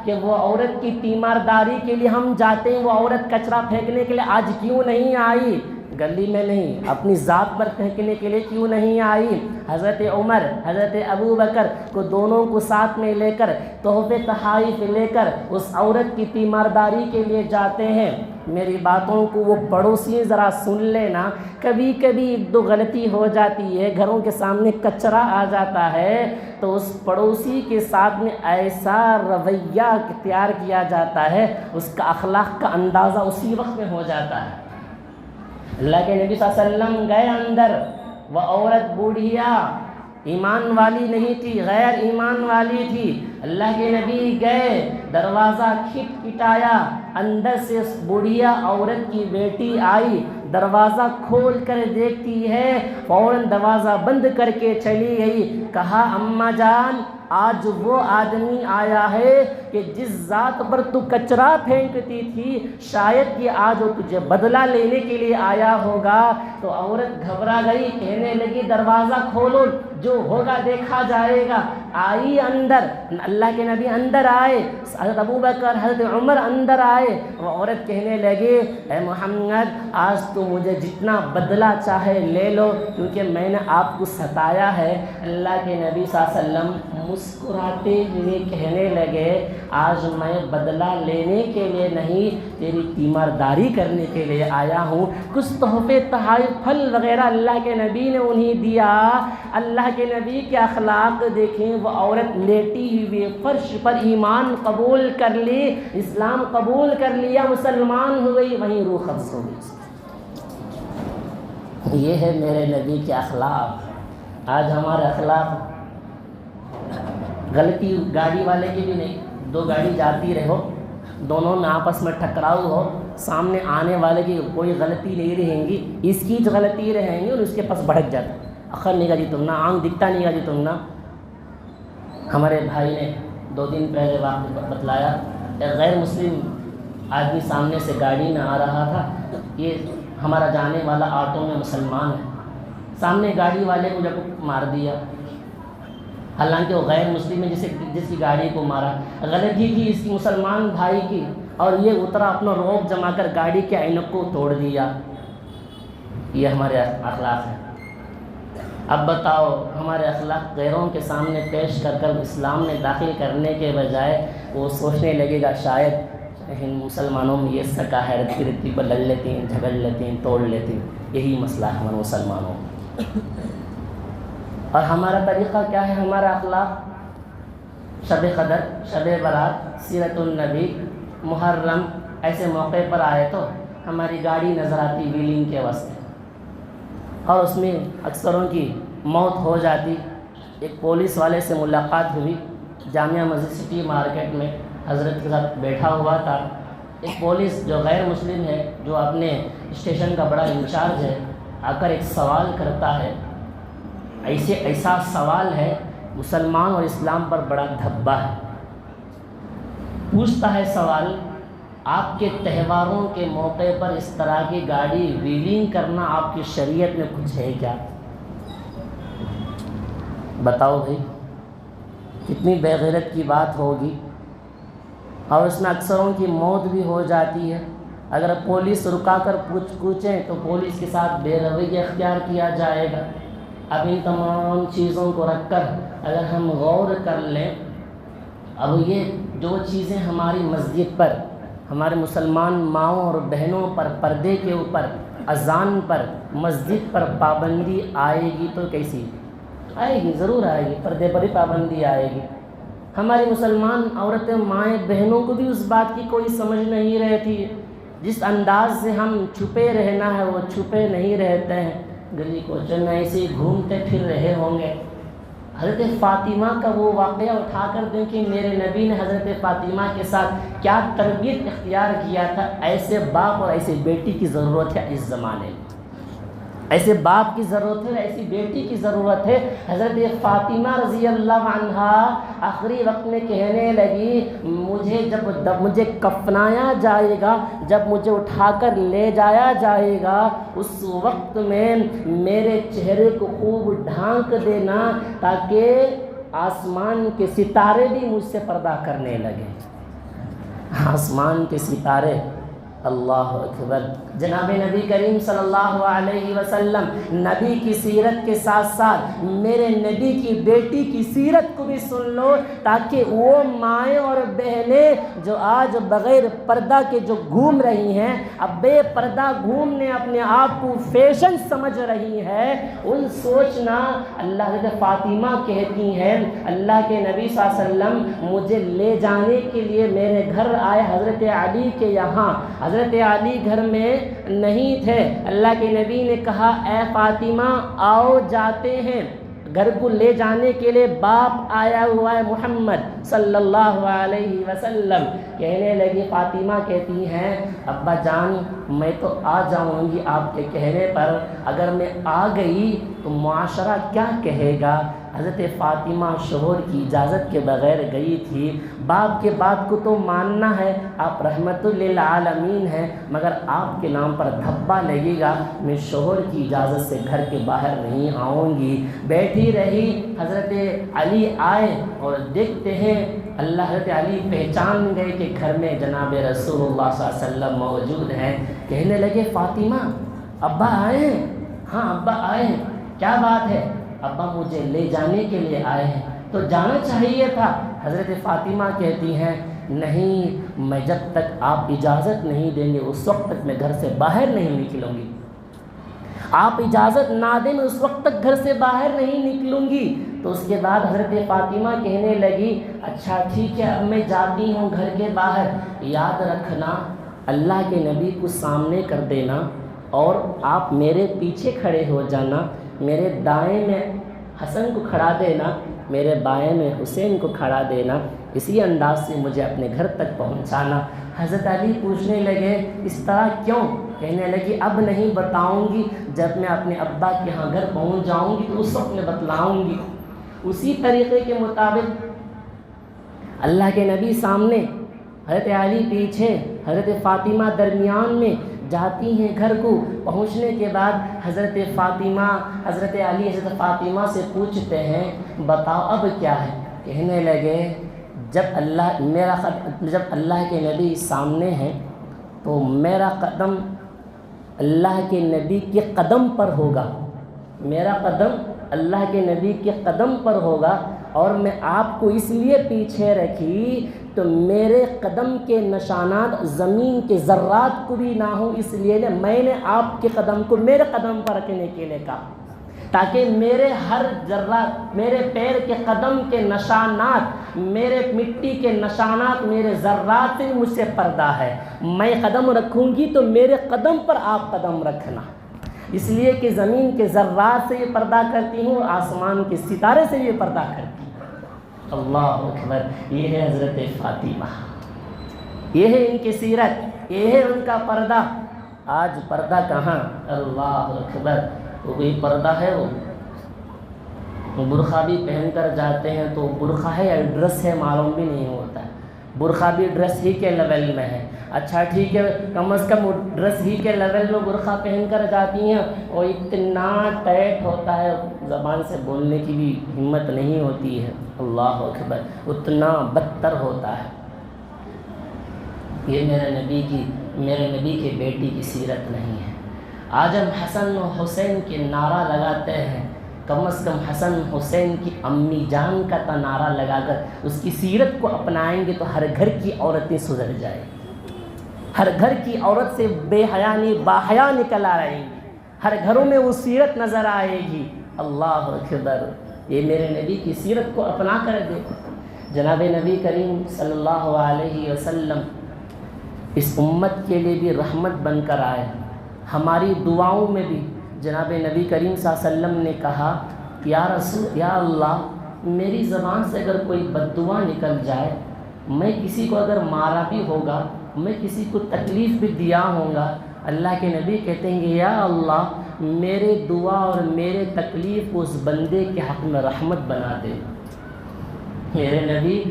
کہ وہ عورت کی تیمارداری کے لیے ہم جاتے ہیں، وہ عورت کچرا پھینکنے کے لیے آج کیوں نہیں آئی؟ گلی میں نہیں، اپنی ذات پر پھینکنے کے لیے کیوں نہیں آئی؟ حضرت عمر حضرت ابو بکر کو دونوں کو ساتھ میں لے کر تحفے تحائف لے کر اس عورت کی تیمارداری کے لیے جاتے ہیں. میری باتوں کو وہ پڑوسی ذرا سن لینا. کبھی کبھی ایک دو غلطی ہو جاتی ہے، گھروں کے سامنے کچرا آ جاتا ہے تو اس پڑوسی کے ساتھ میں ایسا رویہ اختیار کیا جاتا ہے، اس کا اخلاق کا اندازہ اسی وقت میں ہو جاتا ہے. اللہ کے نبی صلی اللہ علیہ وسلم گئے اندر. وہ عورت بوڑھیا ایمان والی نہیں تھی، غیر ایمان والی تھی. اللہ کے نبی گئے، دروازہ کھٹکھٹایا، اندر سے اس بوڑھیا عورت کی بیٹی آئی، دروازہ کھول کر دیکھتی ہے، فوراً دروازہ بند کر کے چلی گئی. کہا اماں جان آج وہ آدمی آیا ہے کہ جس ذات پر تو کچرا پھینکتی تھی شاید کہ آج وہ تجھے بدلہ لینے کے لیے آیا ہوگا. تو عورت گھبرا گئی، کہنے لگی دروازہ کھولو، جو ہوگا دیکھا جائے گا. آئی اندر، اللہ کے نبی اندر آئے، حضرت ابو بکر حضرت عمر اندر آئے. وہ عورت کہنے لگی اے محمد آج تو مجھے جتنا بدلہ چاہے لے لو کیونکہ میں نے آپ کو ستایا ہے. اللہ کے نبی صلی اللہ علیہ وسلم مسکراتے ہوئے کہنے لگے آج میں بدلہ لینے کے لیے نہیں تیری تیمارداری کرنے کے لیے آیا ہوں. کچھ تحفے تحائف پھل وغیرہ اللہ کے نبی نے انہیں دیا. اللہ کے نبی کے اخلاق دیکھیں. وہ عورت لیٹی ہوئی فرش پر ایمان قبول کر لی، اسلام قبول کر لیا، مسلمان ہو گئی، وہیں روح قبض ہو گئی. یہ ہے میرے نبی کے اخلاق. آج ہمارے اخلاق غلطی گاڑی والے کی بھی نہیں. دو گاڑی جاتی رہو، دونوں میں آپس میں ٹکراؤ ہو، سامنے آنے والے کی کوئی غلطی نہیں رہیں گی، اس کی غلطی رہیں گی اور اس کے پاس بھڑک جاتا. اخر نہیں گا جی تم نا، آنکھ دکھتا نہیں گا جی تم نا. ہمارے بھائی نے 2 دن پہلے واقعہ بتلایا، ایک غیر مسلم آدمی سامنے سے گاڑی میں آ رہا تھا. یہ ہمارا جانے والا آٹو میں مسلمان ہے، سامنے گاڑی والے کو جب مار دیا. حالانکہ وہ غیر مسلم ہے جس کی گاڑی کو مارا. غلطی تھی اس کی مسلمان بھائی کی، اور یہ اترا اپنا روب جما کر گاڑی کے اینک کو توڑ دیا. یہ ہمارے اخلاق ہے. اب بتاؤ ہمارے اخلاق غیروں کے سامنے پیش کر کر اسلام میں داخل کرنے کے بجائے وہ سوچنے لگے گا شاید مسلمانوں میں یہ سکا ہے، رتی رتی پر لڑ لیتے ہیں، جھگڑ لیتے ہیں، توڑ لیتے ہیں. یہی مسئلہ ہے ہمارے مسلمانوں. اور ہمارا طریقہ کیا ہے؟ ہمارا اخلاق شب قدر، شب برات، سیرت النبی، محرم ایسے موقع پر آئے تو ہماری گاڑی نظر آتی ویلنگ کے واسطے، اور اس میں اکثروں کی موت ہو جاتی. ایک پولیس والے سے ملاقات ہوئی جامعہ مسجد سٹی مارکیٹ میں، حضرت کے ساتھ بیٹھا ہوا تھا. ایک پولیس جو غیر مسلم ہے، جو اپنے اسٹیشن کا بڑا انچارج ہے، آ کر ایک سوال کرتا ہے. ایسا سوال ہے مسلمان اور اسلام پر بڑا دھبا ہے. پوچھتا ہے سوال، آپ کے تہواروں کے موقع پر اس طرح کی گاڑی ویلنگ کرنا آپ کی شریعت میں کچھ ہے کیا؟ بتاؤ بھائی، کتنی بے غیرت کی بات ہوگی. اور اس میں اکثروں کی موت بھی ہو جاتی ہے. اگر پولیس رکا کر پوچھیں تو پولیس کے ساتھ بے رویہ اختیار کیا جائے گا. اب ان تمام چیزوں کو رکھ کر اگر ہم غور کر لیں، اب یہ جو چیزیں ہماری مسجد پر، ہمارے مسلمان ماؤں اور بہنوں پر پردے کے اوپر، اذان پر، مسجد پر پابندی آئے گی تو کیسی آئے گی؟ ضرور آئے گی. پردے پر ہی پابندی آئے گی. ہماری مسلمان عورتیں، مائیں، بہنوں کو بھی اس بات کی کوئی سمجھ نہیں رہتی. جس انداز سے ہم چھپے رہنا ہے وہ چھپے نہیں رہتے ہیں، گلی کوچے میں ایسے ہی گھومتے پھر رہے ہوں گے۔ حضرت فاطمہ کا وہ واقعہ اٹھا کر دیکھیں، میرے نبی نے حضرت فاطمہ کے ساتھ کیا تربیت اختیار کیا تھا۔ ایسے باپ اور ایسے بیٹی کی ضرورت ہے اس زمانے میں، ایسے باپ کی ضرورت ہے، ایسی بیٹی کی ضرورت ہے۔ حضرت فاطمہ رضی اللہ عنہا آخری وقت میں کہنے لگی، مجھے جب مجھے کفنایا جائے گا، جب مجھے اٹھا کر لے جایا جائے گا، اس وقت میں میرے چہرے کو خوب ڈھانک دینا تاکہ آسمان کے ستارے بھی مجھ سے پردہ کرنے لگیں۔ آسمان کے ستارے، اللہ اکبر۔ جناب نبی کریم صلی اللہ علیہ وسلم نبی کی سیرت کے ساتھ ساتھ میرے نبی کی بیٹی کی سیرت کو بھی سن لو، تاکہ وہ مائیں اور بہنیں جو آج بغیر پردہ کے جو گھوم رہی ہیں، اب بے پردہ گھومنے اپنے آپ کو فیشن سمجھ رہی ہے، ان سوچنا۔ اللہ حضرت فاطمہ کہتی ہیں، اللہ کے نبی صلی اللہ علیہ وسلم مجھے لے جانے کے لیے میرے گھر آئے حضرت علی کے یہاں، حضرت علی گھر میں نہیں تھے۔ اللہ کے نبی نے کہا، اے فاطمہ آؤ جاتے ہیں۔ گھر کو لے جانے کے لیے باپ آیا ہوا ہے محمد صلی اللہ علیہ وسلم۔ کہنے لگی، فاطمہ کہتی ہیں، ابا جان میں تو آ جاؤں گی آپ کے کہنے پر، اگر میں آ گئی تو معاشرہ کیا کہے گا؟ حضرت فاطمہ شوہر کی اجازت کے بغیر گئی تھی۔ باپ کے بات کو تو ماننا ہے، آپ رحمت للعالمین ہیں، مگر آپ کے نام پر دھبا لگے گا، میں شوہر کی اجازت سے گھر کے باہر نہیں آؤں گی۔ بیٹھی رہی، حضرت علی آئے اور دیکھتے ہیں اللہ حضرت علی پہچان گئے کہ گھر میں جناب رسول اللہ صلی اللہ علیہ وسلم موجود ہیں۔ کہنے لگے، فاطمہ ابا آئے ہیں؟ ہاں ابا آئے ہیں، کیا بات ہے؟ ابا مجھے لے جانے کے لیے آئے ہیں، تو جانا چاہیے تھا۔ حضرت فاطمہ کہتی ہیں، نہیں، میں جب تک آپ اجازت نہیں دیں گے اس وقت تک میں گھر سے باہر نہیں نکلوں گی۔ آپ اجازت نہ دیں میں اس وقت تک گھر سے باہر نہیں نکلوں گی۔ تو اس کے بعد حضرت فاطمہ کہنے لگی، اچھا ٹھیک ہے، اب میں جاتی ہوں گھر کے باہر، یاد رکھنا اللہ کے نبی کو سامنے کر دینا اور آپ میرے پیچھے کھڑے ہو جانا، میرے دائیں میں حسن کو کھڑا دینا، میرے بائیں میں حسین کو کھڑا دینا، اسی انداز سے مجھے اپنے گھر تک پہنچانا۔ حضرت علی پوچھنے لگے، اس طرح کیوں؟ کہنے لگی، اب نہیں بتاؤں گی، جب میں اپنے ابا کے ہاں گھر پہنچ جاؤں گی تو اس وقت میں بتلاؤں گی۔ اسی طریقے کے مطابق اللہ کے نبی سامنے، حضرت علی پیچھے، حضرت فاطمہ درمیان میں جاتی ہیں گھر کو۔ پہنچنے کے بعد حضرت فاطمہ، حضرت علی حضرت فاطمہ سے پوچھتے ہیں، بتاؤ اب کیا ہے؟ کہنے لگے، جب اللہ کے نبی سامنے ہیں تو میرا قدم اللہ کے نبی کے قدم پر ہوگا، میرا قدم اللہ کے نبی کے قدم پر ہوگا، اور میں آپ کو اس لیے پیچھے رکھی تو میرے قدم کے نشانات زمین کے ذرات کو بھی نہ ہوں، اس لیے میں نے آپ کے قدم کو میرے قدم پر رکھنے کے لیے کہا، تاکہ میرے ہر ذرات، میرے پیر کے قدم کے نشانات، میرے مٹی کے نشانات، میرے ذرات سے مجھ سے پردہ ہے۔ میں قدم رکھوں گی تو میرے قدم پر آپ قدم رکھنا، اس لیے کہ زمین کے ذرات سے یہ پردہ کرتی ہوں، آسمان کے ستارے سے یہ پردہ کرتی ہوں۔ اللہ اکبر۔ یہ ہے حضرت فاطمہ، یہ ہے ان کی سیرت، یہ ہے ان کا پردہ۔ آج پردہ کہاں؟ اللہ اکبر۔ کوئی پردہ ہے وہ برقع بھی پہن کر جاتے ہیں تو برقع ہے یا ڈریس ہے معلوم بھی نہیں ہوتا ہے، برقع بھی ڈریس ہی کے لیول میں ہے۔ اچھا ٹھیک ہے، کم از کم ڈریس ہی کے لیول میں برقع پہن کر جاتی ہیں، اور اتنا ٹائٹ ہوتا ہے زبان سے بولنے کی بھی ہمت نہیں ہوتی ہے۔ اللہ اکبر، اتنا بدتر ہوتا ہے۔ یہ میرے نبی کی بیٹی کی سیرت نہیں ہے۔ آج ہم حسن و حسین کے نعرہ لگاتے ہیں، کم از کم حسن حسین کی امی جان کا نعرہ لگا کر اس کی سیرت کو اپنائیں گے تو ہر گھر کی عورتیں سدھر جائیں گی، ہر گھر کی عورت سے بے حیا نہیں باحیا نکل آئیں گی، ہر گھروں میں وہ سیرت نظر آئے گی۔ اللہ اکبر۔ یہ میرے نبی کی سیرت کو اپنا کر دیکھو۔ جناب نبی کریم صلی اللہ علیہ وسلم اس امت کے لیے بھی رحمت بن کر آئے۔ ہماری دعاؤں میں بھی جناب نبی کریم صلی اللہ علیہ وسلم نے کہا یا اللہ میری زبان سے اگر کوئی بد دعا نکل جائے، میں کسی کو اگر مارا بھی ہوگا، میں کسی کو تکلیف بھی دیا ہوں گا، اللہ کے نبی کہتے ہیں کہ یا اللہ میرے دعا اور میرے تکلیف کو اس بندے کے حق میں رحمت بنا دے۔ میرے نبی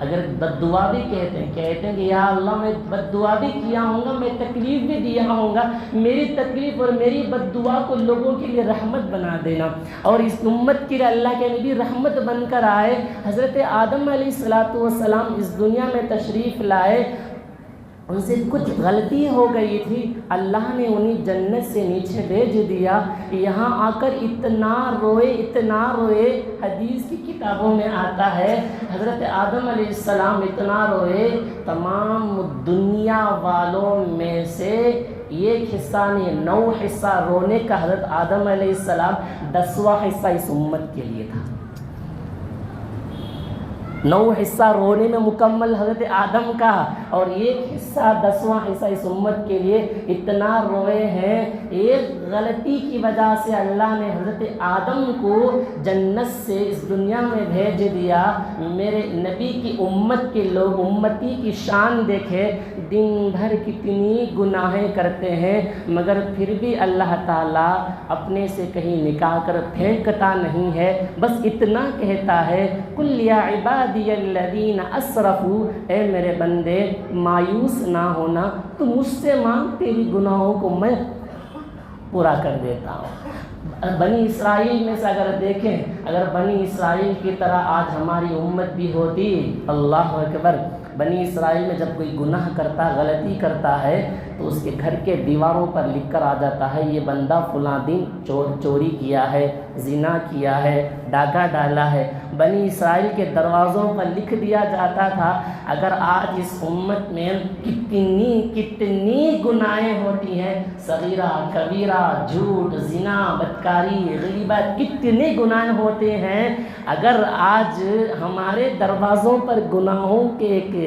اگر بد دعا بھی کہتے ہیں کہ یا اللہ میں بد دعا بھی کیا ہوں گا، میں تکلیف بھی دیا ہوں گا، میری تکلیف اور میری بد دعا کو لوگوں کے لیے رحمت بنا دینا۔ اور اس امت کے لیے اللہ کے نبی رحمت بن کر آئے۔ حضرت آدم علیہ السلام اس دنیا میں تشریف لائے، ان سے کچھ غلطی ہو گئی تھی، اللہ نے انہیں جنت سے نیچے بھیج دیا۔ یہاں آ کر اتنا روئے، حدیث کی کتابوں میں آتا ہے حضرت آدم علیہ السلام اتنا روئے، تمام دنیا والوں میں سے ایک حصہ نے 9 حصہ رونے کا حضرت آدم علیہ السلام 10واں حصہ اس امت کے لیے تھا۔ 9 حصہ رونے میں مکمل حضرت آدم کا، اور ایک حصہ 10واں حصہ اس امت کے لیے اتنا روئے ہیں۔ ایک غلطی کی وجہ سے اللہ نے حضرت آدم کو جنت سے اس دنیا میں بھیج دیا۔ میرے نبی کی امت کے لوگ امتی کی شان دیکھے، دن بھر کتنی گناہیں کرتے ہیں، مگر پھر بھی اللہ تعالیٰ اپنے سے کہیں نکال کر پھینکتا نہیں ہے، بس اتنا کہتا ہے قل یا عبادی الذین اسرفوا، اے میرے بندے مایوس نہ ہونا، تو مجھ سے مانگ، تیری گناہوں کو میں پورا کر دیتا ہوں۔ بنی اسرائیل میں سے اگر دیکھیں، اگر بنی اسرائیل کی طرح آج ہماری امت بھی ہوتی، اللہ اکبر، بنی اسرائیل میں جب کوئی گناہ کرتا، غلطی کرتا ہے تو اس کے گھر کے دیواروں پر لکھ کر آ جاتا ہے یہ بندہ فلاں دن چوری کیا ہے، زنا کیا ہے، ڈاکہ ڈالا ہے۔ بنی اسرائیل کے دروازوں پر لکھ دیا جاتا تھا۔ اگر آج اس امت میں کتنی گناہیں ہوتی ہیں، صغیرہ کبیرہ، جھوٹ، زنا، بدکاری، غیبت، کتنے گناہ ہوتے ہیں، اگر آج ہمارے دروازوں پر گناہوں کے ایک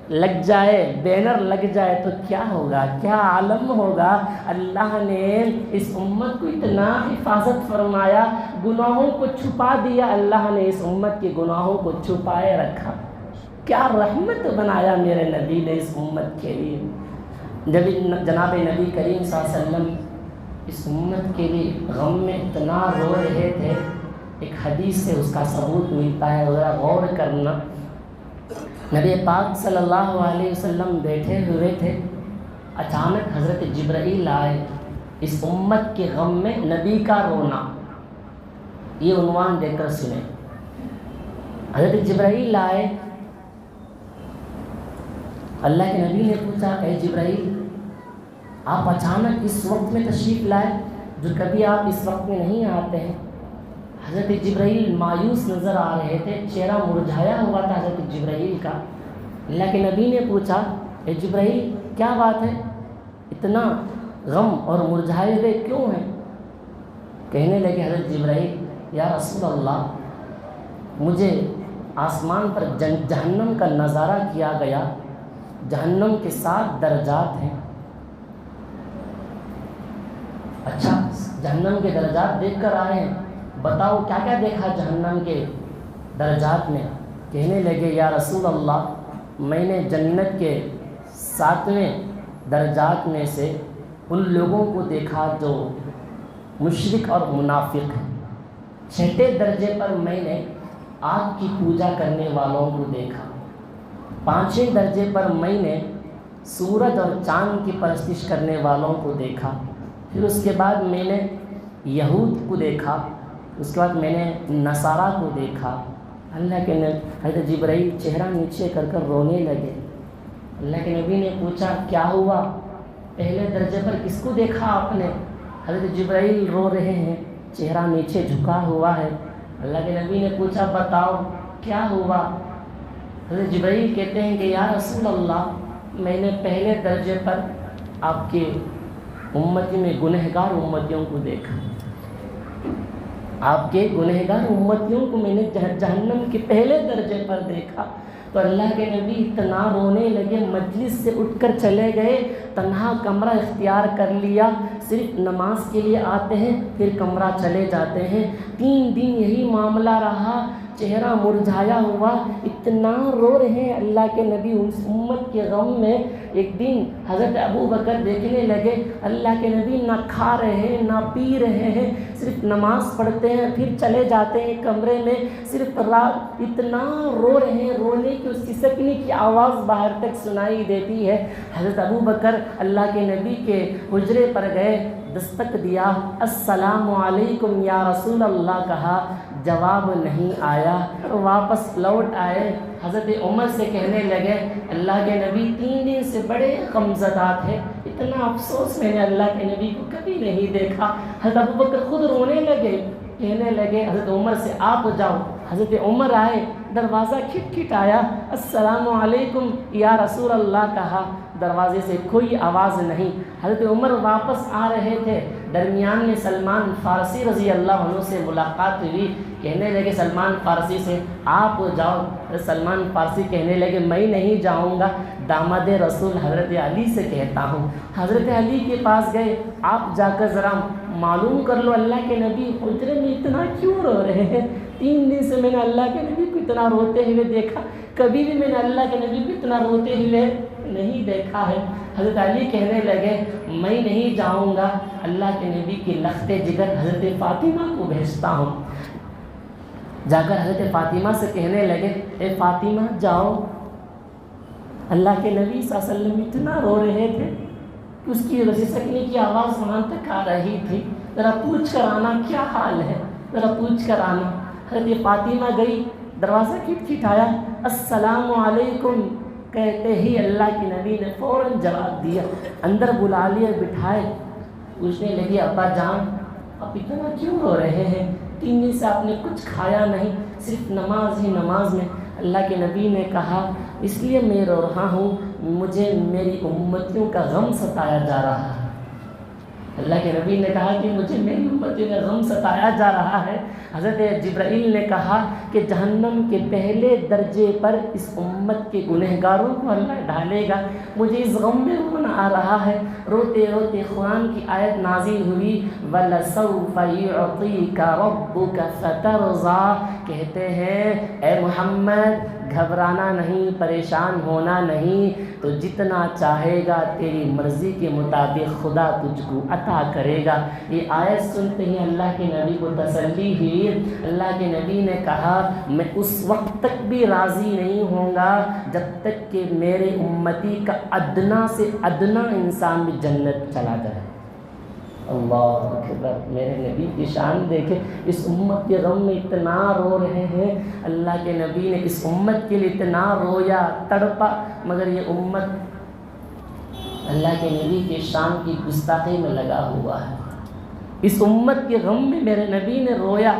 لگ جائے، بینر لگ جائے تو کیا ہوگا، کیا عالم ہوگا۔ اللہ نے اس امت کو اتنا حفاظت فرمایا، گناہوں کو چھپا دیا، اللہ نے اس امت کے گناہوں کو چھپائے رکھا۔ کیا رحمت بنایا میرے نبی نے اس امت کے لیے۔ جناب نبی کریم صلی اللہ علیہ وسلم اس امت کے لیے غم میں اتنا رو رہے تھے، ایک حدیث سے اس کا ثبوت ملتا ہے، ذرا غور کرنا۔ نبی پاک صلی اللہ علیہ وسلم بیٹھے ہوئے تھے، اچانک حضرت جبرائیل آئے۔ اس امت کے غم میں نبی کا رونا، یہ عنوان دے کر سنیں۔ حضرت جبرائیل آئے، اللہ کے نبی نے پوچھا اے جبرائیل آپ اچانک اس وقت میں تشریف لائے جو کبھی آپ اس وقت میں نہیں آتے ہیں۔ حضرت جبرائیل مایوس نظر آ رہے تھے، چہرہ مرجھایا ہوا تھا حضرت جبرائیل کا۔ اللہ کے نبی نے پوچھا اے جبرائیل کیا بات ہے، اتنا غم اور مرجھائے ہوئے کیوں ہیں؟ کہنے لگے حضرت جبرائیل یا رسول اللہ مجھے آسمان پر جہنم کا نظارہ کیا گیا، جہنم کے 7 درجات ہیں۔ اچھا جہنم کے درجات دیکھ کر آئے ہیں، بتاؤ کیا کیا دیکھا جہنم کے درجات میں؟ کہنے لگے یا رسول اللہ میں نے جنت کے 7ویں درجات میں سے ان لوگوں کو دیکھا جو مشرک اور منافق ہیں۔ 6 درجے پر میں نے آگ کی پوجا کرنے والوں کو دیکھا۔ 5ویں درجے پر میں نے سورج اور چاند کی پرستش کرنے والوں کو دیکھا۔ پھر اس کے بعد میں نے یہود کو دیکھا، اس کے بعد میں نے نصارہ کو دیکھا۔ اللہ کے حضرت جبرائیل چہرہ نیچے کر کر رونے لگے۔ اللہ کے نبی نے پوچھا کیا ہوا، پہلے درجے پر کس کو دیکھا آپ نے؟ حضرت جبرائیل رو رہے ہیں، چہرہ نیچے جھکا ہوا ہے۔ اللہ کے نبی نے پوچھا بتاؤ کیا ہوا؟ حضرت جبرائیل کہتے ہیں کہ یا رسول اللہ میں نے پہلے درجے پر آپ کے امتی میں گنہگار امتیوں کو دیکھا، آپ کے گنہگار امتیوں کو میں نے جہنم کے پہلے درجے پر دیکھا۔ تو اللہ کے نبی اتنا رونے لگے، مجلس سے اٹھ کر چلے گئے، تنہا کمرہ اختیار کر لیا، صرف نماز کے لیے آتے ہیں پھر کمرہ چلے جاتے ہیں۔ 3 دن یہی معاملہ رہا، چہرہ مرجھایا ہوا، اتنا رو رہے ہیں اللہ کے نبی اس امت کے غم میں۔ ایک دن حضرت ابوبکر دیکھنے لگے اللہ کے نبی نہ کھا رہے ہیں نہ پی رہے ہیں، صرف نماز پڑھتے ہیں پھر چلے جاتے ہیں کمرے میں، صرف رات اتنا رو رہے ہیں، رونے کی سسکنے کی آواز باہر تک سنائی دیتی ہے۔ حضرت ابوبکر اللہ کے نبی کے حجرے پر گئے، دستک دیا، السلام علیکم یا رسول اللہ کہا، جواب نہیں آیا، واپس لوٹ آئے۔ حضرت عمر سے کہنے لگے اللہ کے نبی 3 دن سے بڑے غمزدہ تھے، اتنا افسوس میں نے اللہ کے نبی کو کبھی نہیں دیکھا۔ حضرت ابوبکر خود رونے لگے، کہنے لگے حضرت عمر سے آپ جاؤ۔ حضرت عمر آئے، دروازہ کھٹکھٹایا، السلام علیکم یا رسول اللہ کہا، دروازے سے کوئی آواز نہیں۔ حضرت عمر واپس آ رہے تھے، درمیان میں سلمان فارسی رضی اللہ عنہ سے ملاقات ہوئی، کہنے لگے سلمان فارسی سے آپ جاؤ۔ سلمان فارسی کہنے لگے میں نہیں جاؤں گا، داماد رسول حضرت علی سے کہتا ہوں۔ حضرت علی کے پاس گئے، آپ جا کر ذرا معلوم کر لو اللہ کے نبی حجرے میں اتنا کیوں رو رہے ہیں، 3 دن سے میں نے اللہ کے نبی کو اتنا روتے ہوئے دیکھا، کبھی بھی میں نے اللہ کے نبی کو اتنا روتے ہوئے نہیں دیکھا ہے۔ حضرت علی کہنے لگے میں نہیں جاؤں گا، اللہ کے نبی کی لخت جگر حضرت فاطمہ کو بھیجتا ہوں۔ جا کر حضرت فاطمہ سے کہنے لگے اے فاطمہ جاؤ، اللہ کے نبی صلی اللہ علیہ وسلم اتنا رو رہے تھے کہ اس کی سکنے کی آواز وہاں تک آ رہی تھی، ذرا پوچھ کر آنا کیا حال ہے، ذرا پوچھ کر آنا۔ حضرت فاطمہ گئی، دروازہ کھٹکھٹایا، السلام علیکم کہتے ہی اللہ کے نبی نے فوراً جواب دیا، اندر بلا لیے، بٹھائے، پوچھنے لگی ابا جان آپ اتنا کیوں رو رہے ہیں، 3 دن سے آپ نے کچھ کھایا نہیں، صرف نماز ہی نماز میں۔ اللہ کے نبی نے کہا اس لیے میں رو رہا ہوں، مجھے میری امتیوں کا غم ستایا جا رہا ہے۔ اللہ کے نبی نے کہا کہ مجھے میری امتیوں کا غم ستایا جا رہا ہے۔ حضرت جبرائیل نے کہا کہ جہنم کے پہلے درجے پر اس امت کے گنہگاروں کو اللہ ڈالے گا، مجھے اس غم میں رونا آ رہا ہے۔ روتے روتے قرآن کی آیت نازل ہوئی، وَلَسَوْفَ يُعْطِيكَ رَبُّكَ فَتَرْضَىٰ، کہتے ہیں اے محمد گھبرانا نہیں، پریشان ہونا نہیں، تو جتنا چاہے گا تیری مرضی کے مطابق خدا تجھ کو عطا کرے گا۔ یہ آیت سنتے ہی اللہ کے نبی کو تسلی ہوئی۔ اللہ کے نبی نے کہا میں اس وقت تک بھی راضی نہیں ہوں گا جب تک کہ میرے امتی کا ادنا سے ادنا انسان بھی جنت چلا جائے۔ اللہ اکبر، میرے نبی کی شان دیکھے، اس امت کے غم میں اتنا رو رہے ہیں، اللہ کے نبی نے اس امت کے لیے اتنا رویا تڑپا، مگر یہ امت اللہ کے نبی کے شان کی گستاخی میں لگا ہوا ہے۔ اس امت کے غم میں میرے نبی نے رویا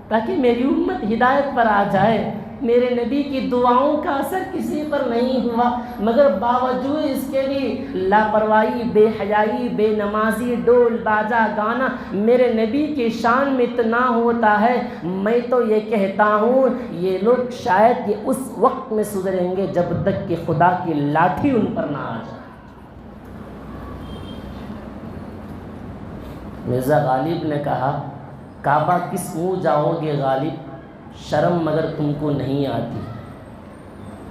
تاکہ میری امت ہدایت پر آ جائے۔ میرے نبی کی دعاؤں کا اثر کسی پر نہیں ہوا، مگر باوجود اس کے بھی لاپرواہی، بے حیائی، بے نمازی، ڈول باجا گانا میرے نبی کی شان میں اتنا ہوتا ہے، میں تو یہ کہتا ہوں یہ لوگ شاید یہ اس وقت میں سدھریں گے جب تک کہ خدا کی لاٹھی ان پر نہ آ جائے۔ مرزا غالب نے کہا کعبہ کس منہ جاؤ گے غالب، شرم مگر تم کو نہیں آتی۔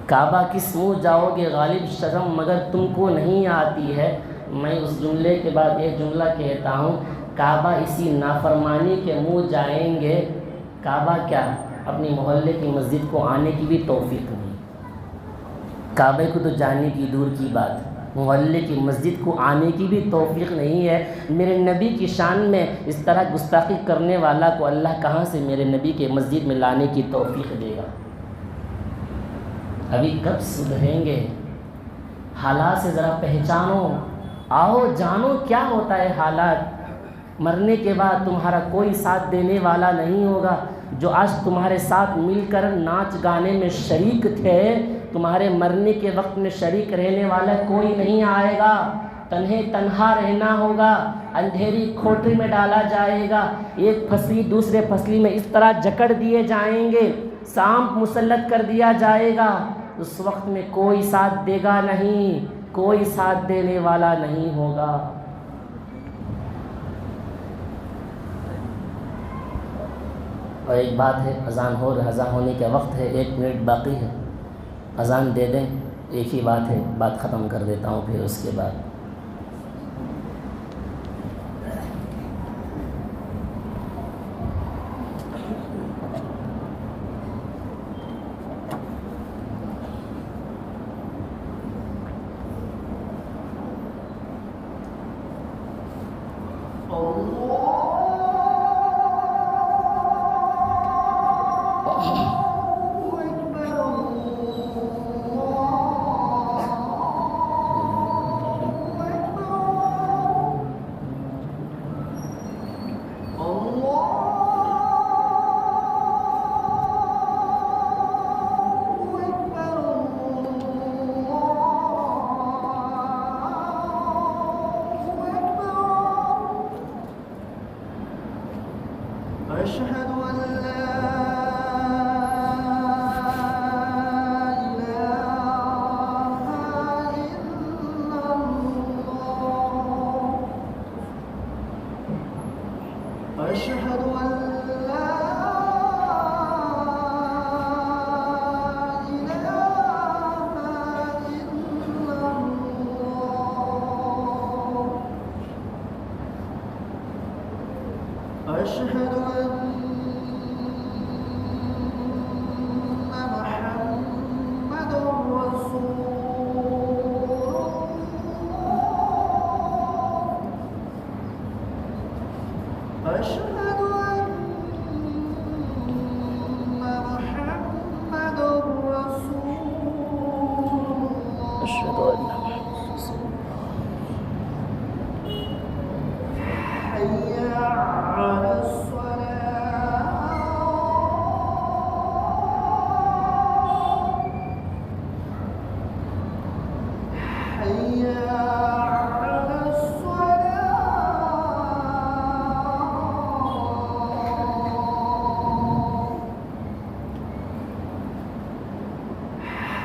کعبہ کس منہ جاؤ گے غالب، شرم مگر تم کو نہیں آتی ہے۔ میں اس جملے کے بعد یہ جملہ کہتا ہوں، کعبہ اسی نافرمانی کے منہ جائیں گے، کعبہ کیا اپنی محلے کی مسجد کو آنے کی بھی توفیق نہیں، کعبے کو تو جانے کی دور کی بات، محلے کی مسجد کو آنے کی بھی توفیق نہیں ہے۔ میرے نبی کی شان میں اس طرح گستاخی کرنے والا کو اللہ کہاں سے میرے نبی کے مسجد میں لانے کی توفیق دے گا؟ ابھی کب سدھریں گے؟ حالات سے ذرا پہچانو، آؤ جانو کیا ہوتا ہے حالات۔ مرنے کے بعد تمہارا کوئی ساتھ دینے والا نہیں ہوگا۔ جو آج تمہارے ساتھ مل کر ناچ گانے میں شریک تھے، تمہارے مرنے کے وقت میں شریک رہنے والا کوئی نہیں آئے گا، تنہا رہنا ہوگا، اندھیری کھوٹری میں ڈالا جائے گا، ایک پھسلی دوسرے پھسلی میں اس طرح جکڑ دیے جائیں گے، سانپ مسلط کر دیا جائے گا، اس وقت میں کوئی ساتھ دے گا نہیں، کوئی ساتھ دینے والا نہیں ہوگا۔ اور ایک بات ہے، اذان ہونے کا وقت ہے، 1 منٹ باقی ہے، اذان دے دیں، ایک ہی بات ہے، بات ختم کر دیتا ہوں پھر اس کے بعد۔ أشهد أن لا إله إلا الله أشهد أن لا إله إلا الله أشهد أن محمد رسول الله أشهد أن محمد رسول الله أشهد أن محمد رسول حي على الصلاة حي على الصلاة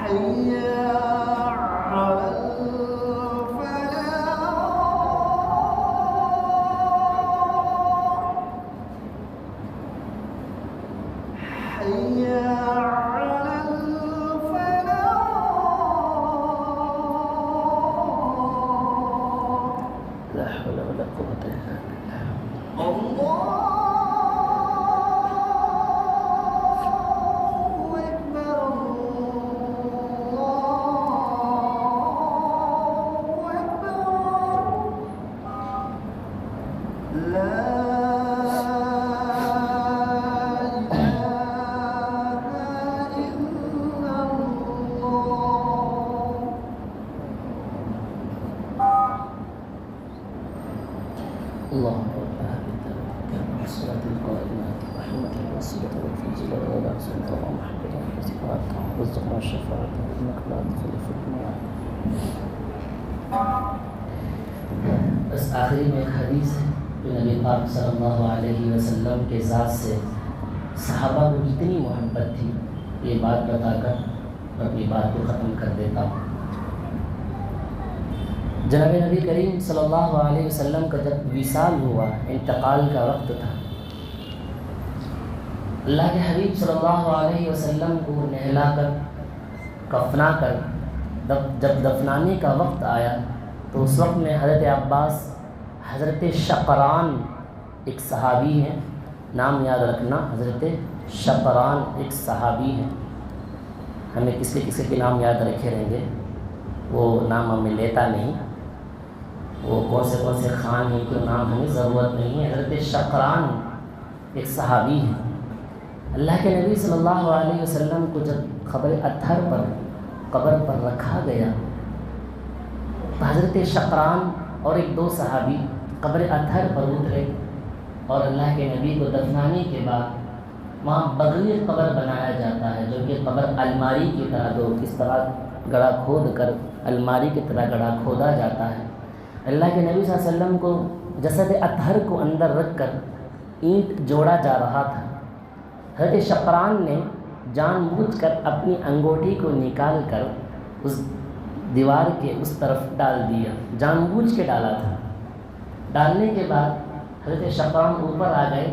حي على الفلاح حي على الفلاح لا حول ولا قوة إلا بالله۔ الله أكبر الله أكبر لا إله إلا الله اللهم رب هذه الدعوة والصلاة القائمة رحمة الوسيلة والفضيلة ولا سلطة ومحبة وذكرات وارزقنا الشفاعة إنك لا تخلف الميعاد۔ بس آخری میں ایک حدیث ہے جو نبی پاک صلی اللہ علیہ وسلم کے ذات سے صحابہ کو اتنی محبت تھی، یہ بات بتا کر اپنی بات کو ختم کر دیتا ہوں۔ جناب نبی کریم صلی اللہ علیہ وسلم کا جب وصال ہوا، انتقال کا وقت تھا، اللہ کے حبیب صلی اللہ علیہ وسلم کو نہلا کر کفنا کر جب دفنانے کا وقت آیا تو اس وقت میں حضرت عباس، حضرت شقران ایک صحابی ہیں، نام یاد رکھنا، حضرت شقران ایک صحابی ہیں، ہمیں کسی کے نام یاد رکھے رہیں گے، وہ نام ہمیں لیتا نہیں، وہ کون سے خان ہیں کہ نام ہمیں ضرورت نہیں ہے۔ حضرت شقران ایک صحابی ہیں۔ اللہ کے نبی صلی اللہ علیہ وسلم کو جب قبر اطہر پر رکھا گیا تو حضرت شقران اور ایک 2 صحابی قبر اطہر پر اترے اور اللہ کے نبی کو دفنانے کے بعد وہاں بغیر قبر بنایا جاتا ہے، جو کہ قبر الماری کی طرح اس طرح گڑھا کھود کر الماری کی طرح گڑھا کھودا جاتا ہے۔ اللہ کے نبی صلی اللہ علیہ وسلم کو جسد اطہر کو اندر رکھ کر اینٹ جوڑا جا رہا تھا۔ حضرت شقران نے جان بوجھ کر اپنی انگوٹھی کو نکال کر اس دیوار کے اس طرف ڈال دیا، جان بوجھ کے ڈالا تھا۔ ڈالنے کے بعد حضرت شقران اوپر آ گئے،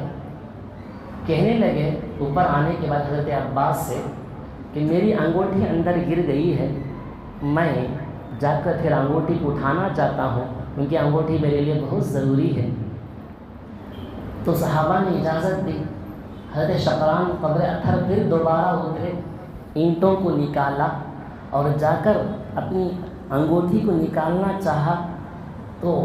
کہنے لگے اوپر آنے کے بعد حضرت عباس سے کہ میری انگوٹھی اندر گر گئی ہے، میں جا کر پھر انگوٹھی کو اٹھانا چاہتا ہوں کیونکہ انگوٹھی میرے لیے بہت ضروری ہے۔ تو صحابہ نے اجازت دی۔ حضرت شقران قبر اطہر پھر دوبارہ اترے، اینٹوں کو نکالا اور جا کر اپنی انگوٹھی کو نکالنا چاہا تو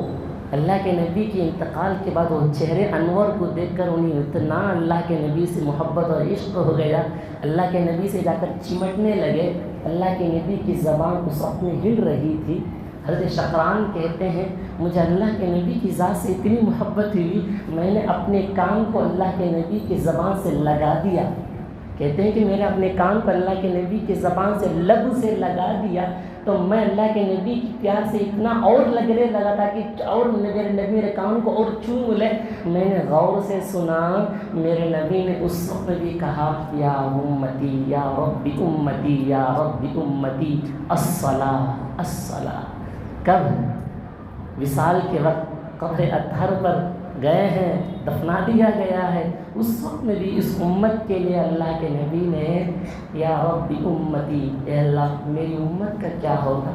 اللہ کے نبی کے انتقال کے بعد وہ چہرے انور کو دیکھ کر انہیں اتنا اللہ کے نبی سے محبت اور عشق ہو گیا، اللہ کے نبی سے جا کر چمٹنے لگے۔ اللہ کے نبی کی زبان اس وقت میں ہل رہی تھی۔ حضرت شقران کہتے ہیں مجھے اللہ کے نبی کی ذات سے اتنی محبت ہوئی، میں نے اپنے کان کو اللہ کے نبی کی زبان سے لگا دیا۔ کہتے ہیں کہ میں نے اپنے کان کو اللہ کے نبی کی زبان سے لب سے لگا دیا تو میں اللہ کے نبی کی پیار سے اتنا اور لگنے لگا تھا کہ اور میرے نبی میرے کان کو اور چوم لے۔ میں نے غور سے سنا، میرے نبی نے اس وقت بھی کہا یا امتی یا رب امتی یا رب امتی الصلاۃ الصلاۃ۔ کب؟ وصال کے وقت قبر اطہر پر گئے ہیں، دفنا دیا گیا ہے، اس وقت میں بھی اس امت کے لیے اللہ کے نبی نے یا رب امتی، اے اللہ میری امت کا کیا ہوگا،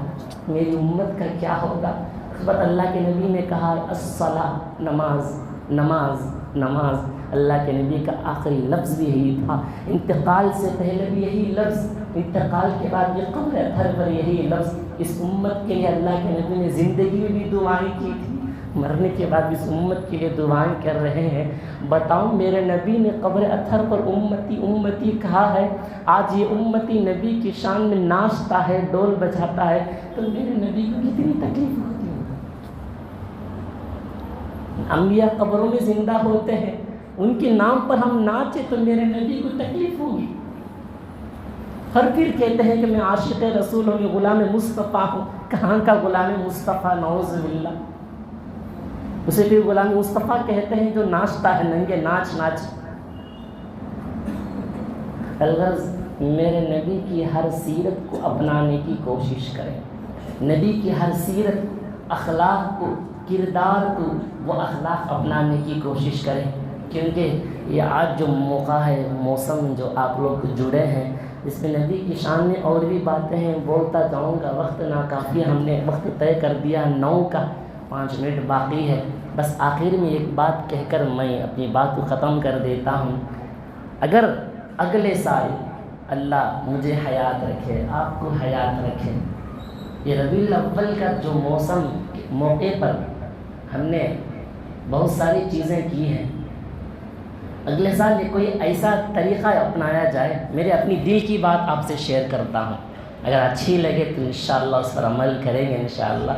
میری امت کا کیا ہوگا۔ اس وقت اللہ کے نبی نے کہا الصلاۃ، نماز نماز نماز۔ اللہ کے نبی کا آخری لفظ بھی یہی تھا، انتقال سے پہلے بھی یہی لفظ، انتقال کے بعد بھی قبر اطہر پر یہی لفظ۔ اس امت کے لیے اللہ کے نبی نے زندگی میں بھی دعائیں کی تھی، مرنے کے بعد اس امت کے لیے دعائیں کر رہے ہیں۔ بتاؤں میرے نبی نے قبر اطہر پر امتی امتی کہا ہے، آج یہ امتی نبی کی شان میں ناچتا ہے، ڈول بجاتا ہے تو میرے نبی کو کتنی تکلیف ہوتی ہے۔ انبیاء قبروں میں زندہ ہوتے ہیں، ان کے نام پر ہم ناچے تو میرے نبی کو تکلیف ہوگی۔ اور پھر کہتے ہیں کہ میں عاشق رسول ہوں، غلام مصطفیٰ ہوں۔ کہاں کا غلام مصطفیٰ، نعوذ باللہ۔ اسے پھر غلام مصطفیٰ کہتے ہیں جو ناچتا ہے ننگے ناچ ناچ۔ الغرض میرے نبی کی ہر سیرت کو اپنانے کی کوشش کریں، نبی کی ہر سیرت، اخلاق کو، کردار کو، وہ اخلاق اپنانے کی کوشش کریں، کیونکہ یہ آج جو موقع ہے، موسم جو آپ لوگ جڑے ہیں، اس میں نبی کی شان میں اور بھی باتیں ہیں، بولتا جاؤں گا، وقت ناکافی، ہم نے وقت طے کر دیا 9 کا، 5 منٹ باقی ہے۔ بس آخر میں ایک بات کہہ کر میں اپنی بات کو ختم کر دیتا ہوں۔ اگر اگلے سال اللہ مجھے حیات رکھے، آپ کو حیات رکھے، یہ ربیع الاول کا جو موقع پر ہم نے بہت ساری چیزیں کی ہیں، اگلے سال یہ کوئی ایسا طریقہ اپنایا جائے۔ میرے اپنی دل کی بات آپ سے شیئر کرتا ہوں، اگر اچھی لگے تو انشاءاللہ اس پر عمل کریں گے انشاءاللہ۔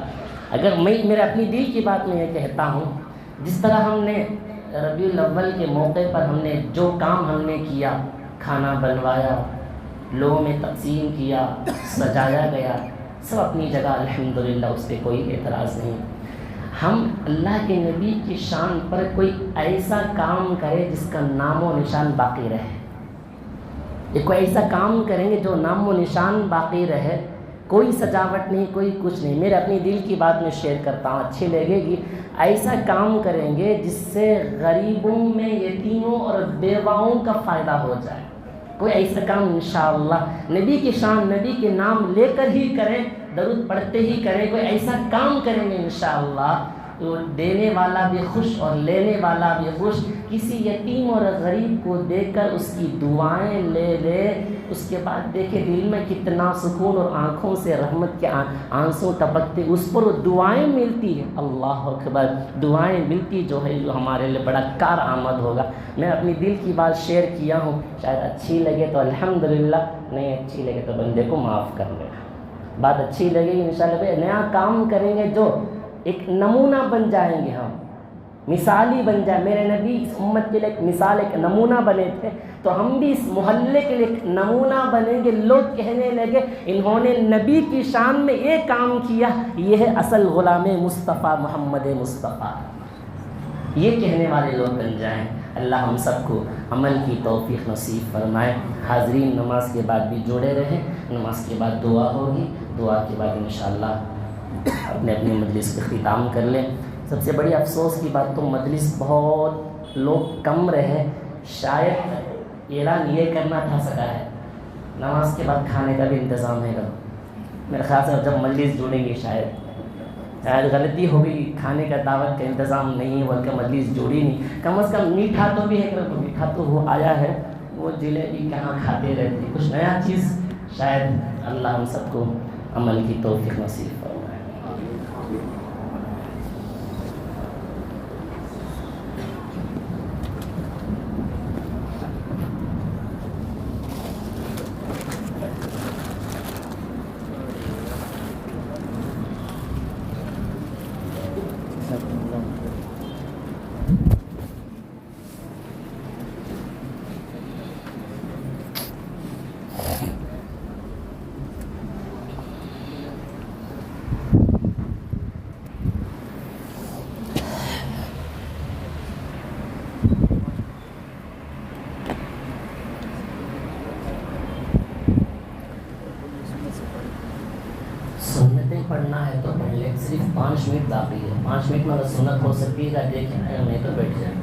اگر میرے اپنی دل کی بات میں یہ کہتا ہوں، جس طرح ہم نے ربیع الاول کے موقع پر ہم نے جو کام ہم نے کیا، کھانا بنوایا، لوگوں میں تقسیم کیا، سجایا گیا، سب اپنی جگہ الحمدللہ، اس پہ کوئی اعتراض نہیں۔ ہم اللہ کے نبی کی شان پر کوئی ایسا کام کرے جس کا نام و نشان باقی رہے، یہ کوئی ایسا کام کریں گے جو نام و نشان باقی رہے، کوئی سجاوٹ نہیں، کوئی کچھ نہیں۔ میرے اپنی دل کی بات میں شیئر کرتا ہوں، اچھی لگے گی۔ ایسا کام کریں گے جس سے غریبوں میں، یتیموں اور بیواؤں کا فائدہ ہو جائے، کوئی ایسا کام انشاءاللہ نبی کی شان، نبی کے نام لے کر ہی کریں، درود پڑھتے ہی کریں، کوئی ایسا کام کریں گے انشاءاللہ تو دینے والا بھی خوش اور لینے والا بھی خوش۔ کسی یتیم اور غریب کو دیکھ کر اس کی دعائیں لے، اس کے بعد دیکھے دل میں کتنا سکون اور آنکھوں سے رحمت کے آنسو ٹپکتے، اس پر وہ دعائیں ملتی ہیں، اللہ اکبر، دعائیں ملتی جو ہے، جو ہمارے لیے بڑا کارآمد ہوگا۔ میں اپنی دل کی بات شیئر کیا ہوں، شاید اچھی لگے تو الحمدللہ، نہیں اچھی لگے تو بندے کو معاف کر لیں۔ بات اچھی لگے گی انشاءاللہ، نیا کام کریں گے جو ایک نمونہ بن جائیں گے، ہم مثالی بن جائیں۔ میرے نبی اس امت کے لیے ایک مثال، ایک نمونہ بنے تھے، تو ہم بھی اس محلے کے لیے ایک نمونہ بنیں گے۔ لوگ کہنے لگے انہوں نے نبی کی شان میں یہ کام کیا، یہ ہے اصل غلام مصطفیٰ محمد مصطفیٰ، یہ کہنے والے لوگ بن جائیں۔ اللہ ہم سب کو عمل کی توفیق نصیب فرمائے۔ حاضرین نماز کے بعد بھی جڑے رہیں، نماز کے بعد دعا ہوگی، دعا کے بعد انشاءاللہ اپنے اپنے مجلس کا اختتام کر لیں۔ سب سے بڑی افسوس کی بات تو مجلس بہت لوگ کم رہے، شاید اعلان یہ کرنا تھا سکا ہے نماز کے بعد کھانے کا بھی انتظام ہے گا، میرے خیال سے جب مجلس جڑیں گے شاید غلطی ہوگی، کھانے کا دعوت کا انتظام نہیں ہے بلکہ مجلس جوڑی نہیں، کم از کم میٹھا تو بھی ہے کہ میٹھا تو وہ آیا ہے، وہ جلیبی کہاں کھاتے رہتے، کچھ نیا چیز شاید اللہ ہم سب کو عمل کی توفیق نصیب فرمائے۔ سنتیں پڑھنا ہے تو پڑھ لیں، صرف 5 منٹ باقی ہے، 5 منٹ میں اگر سنت ہو سکتی ہے دیکھیں، نہیں تو بیٹھ جائیں۔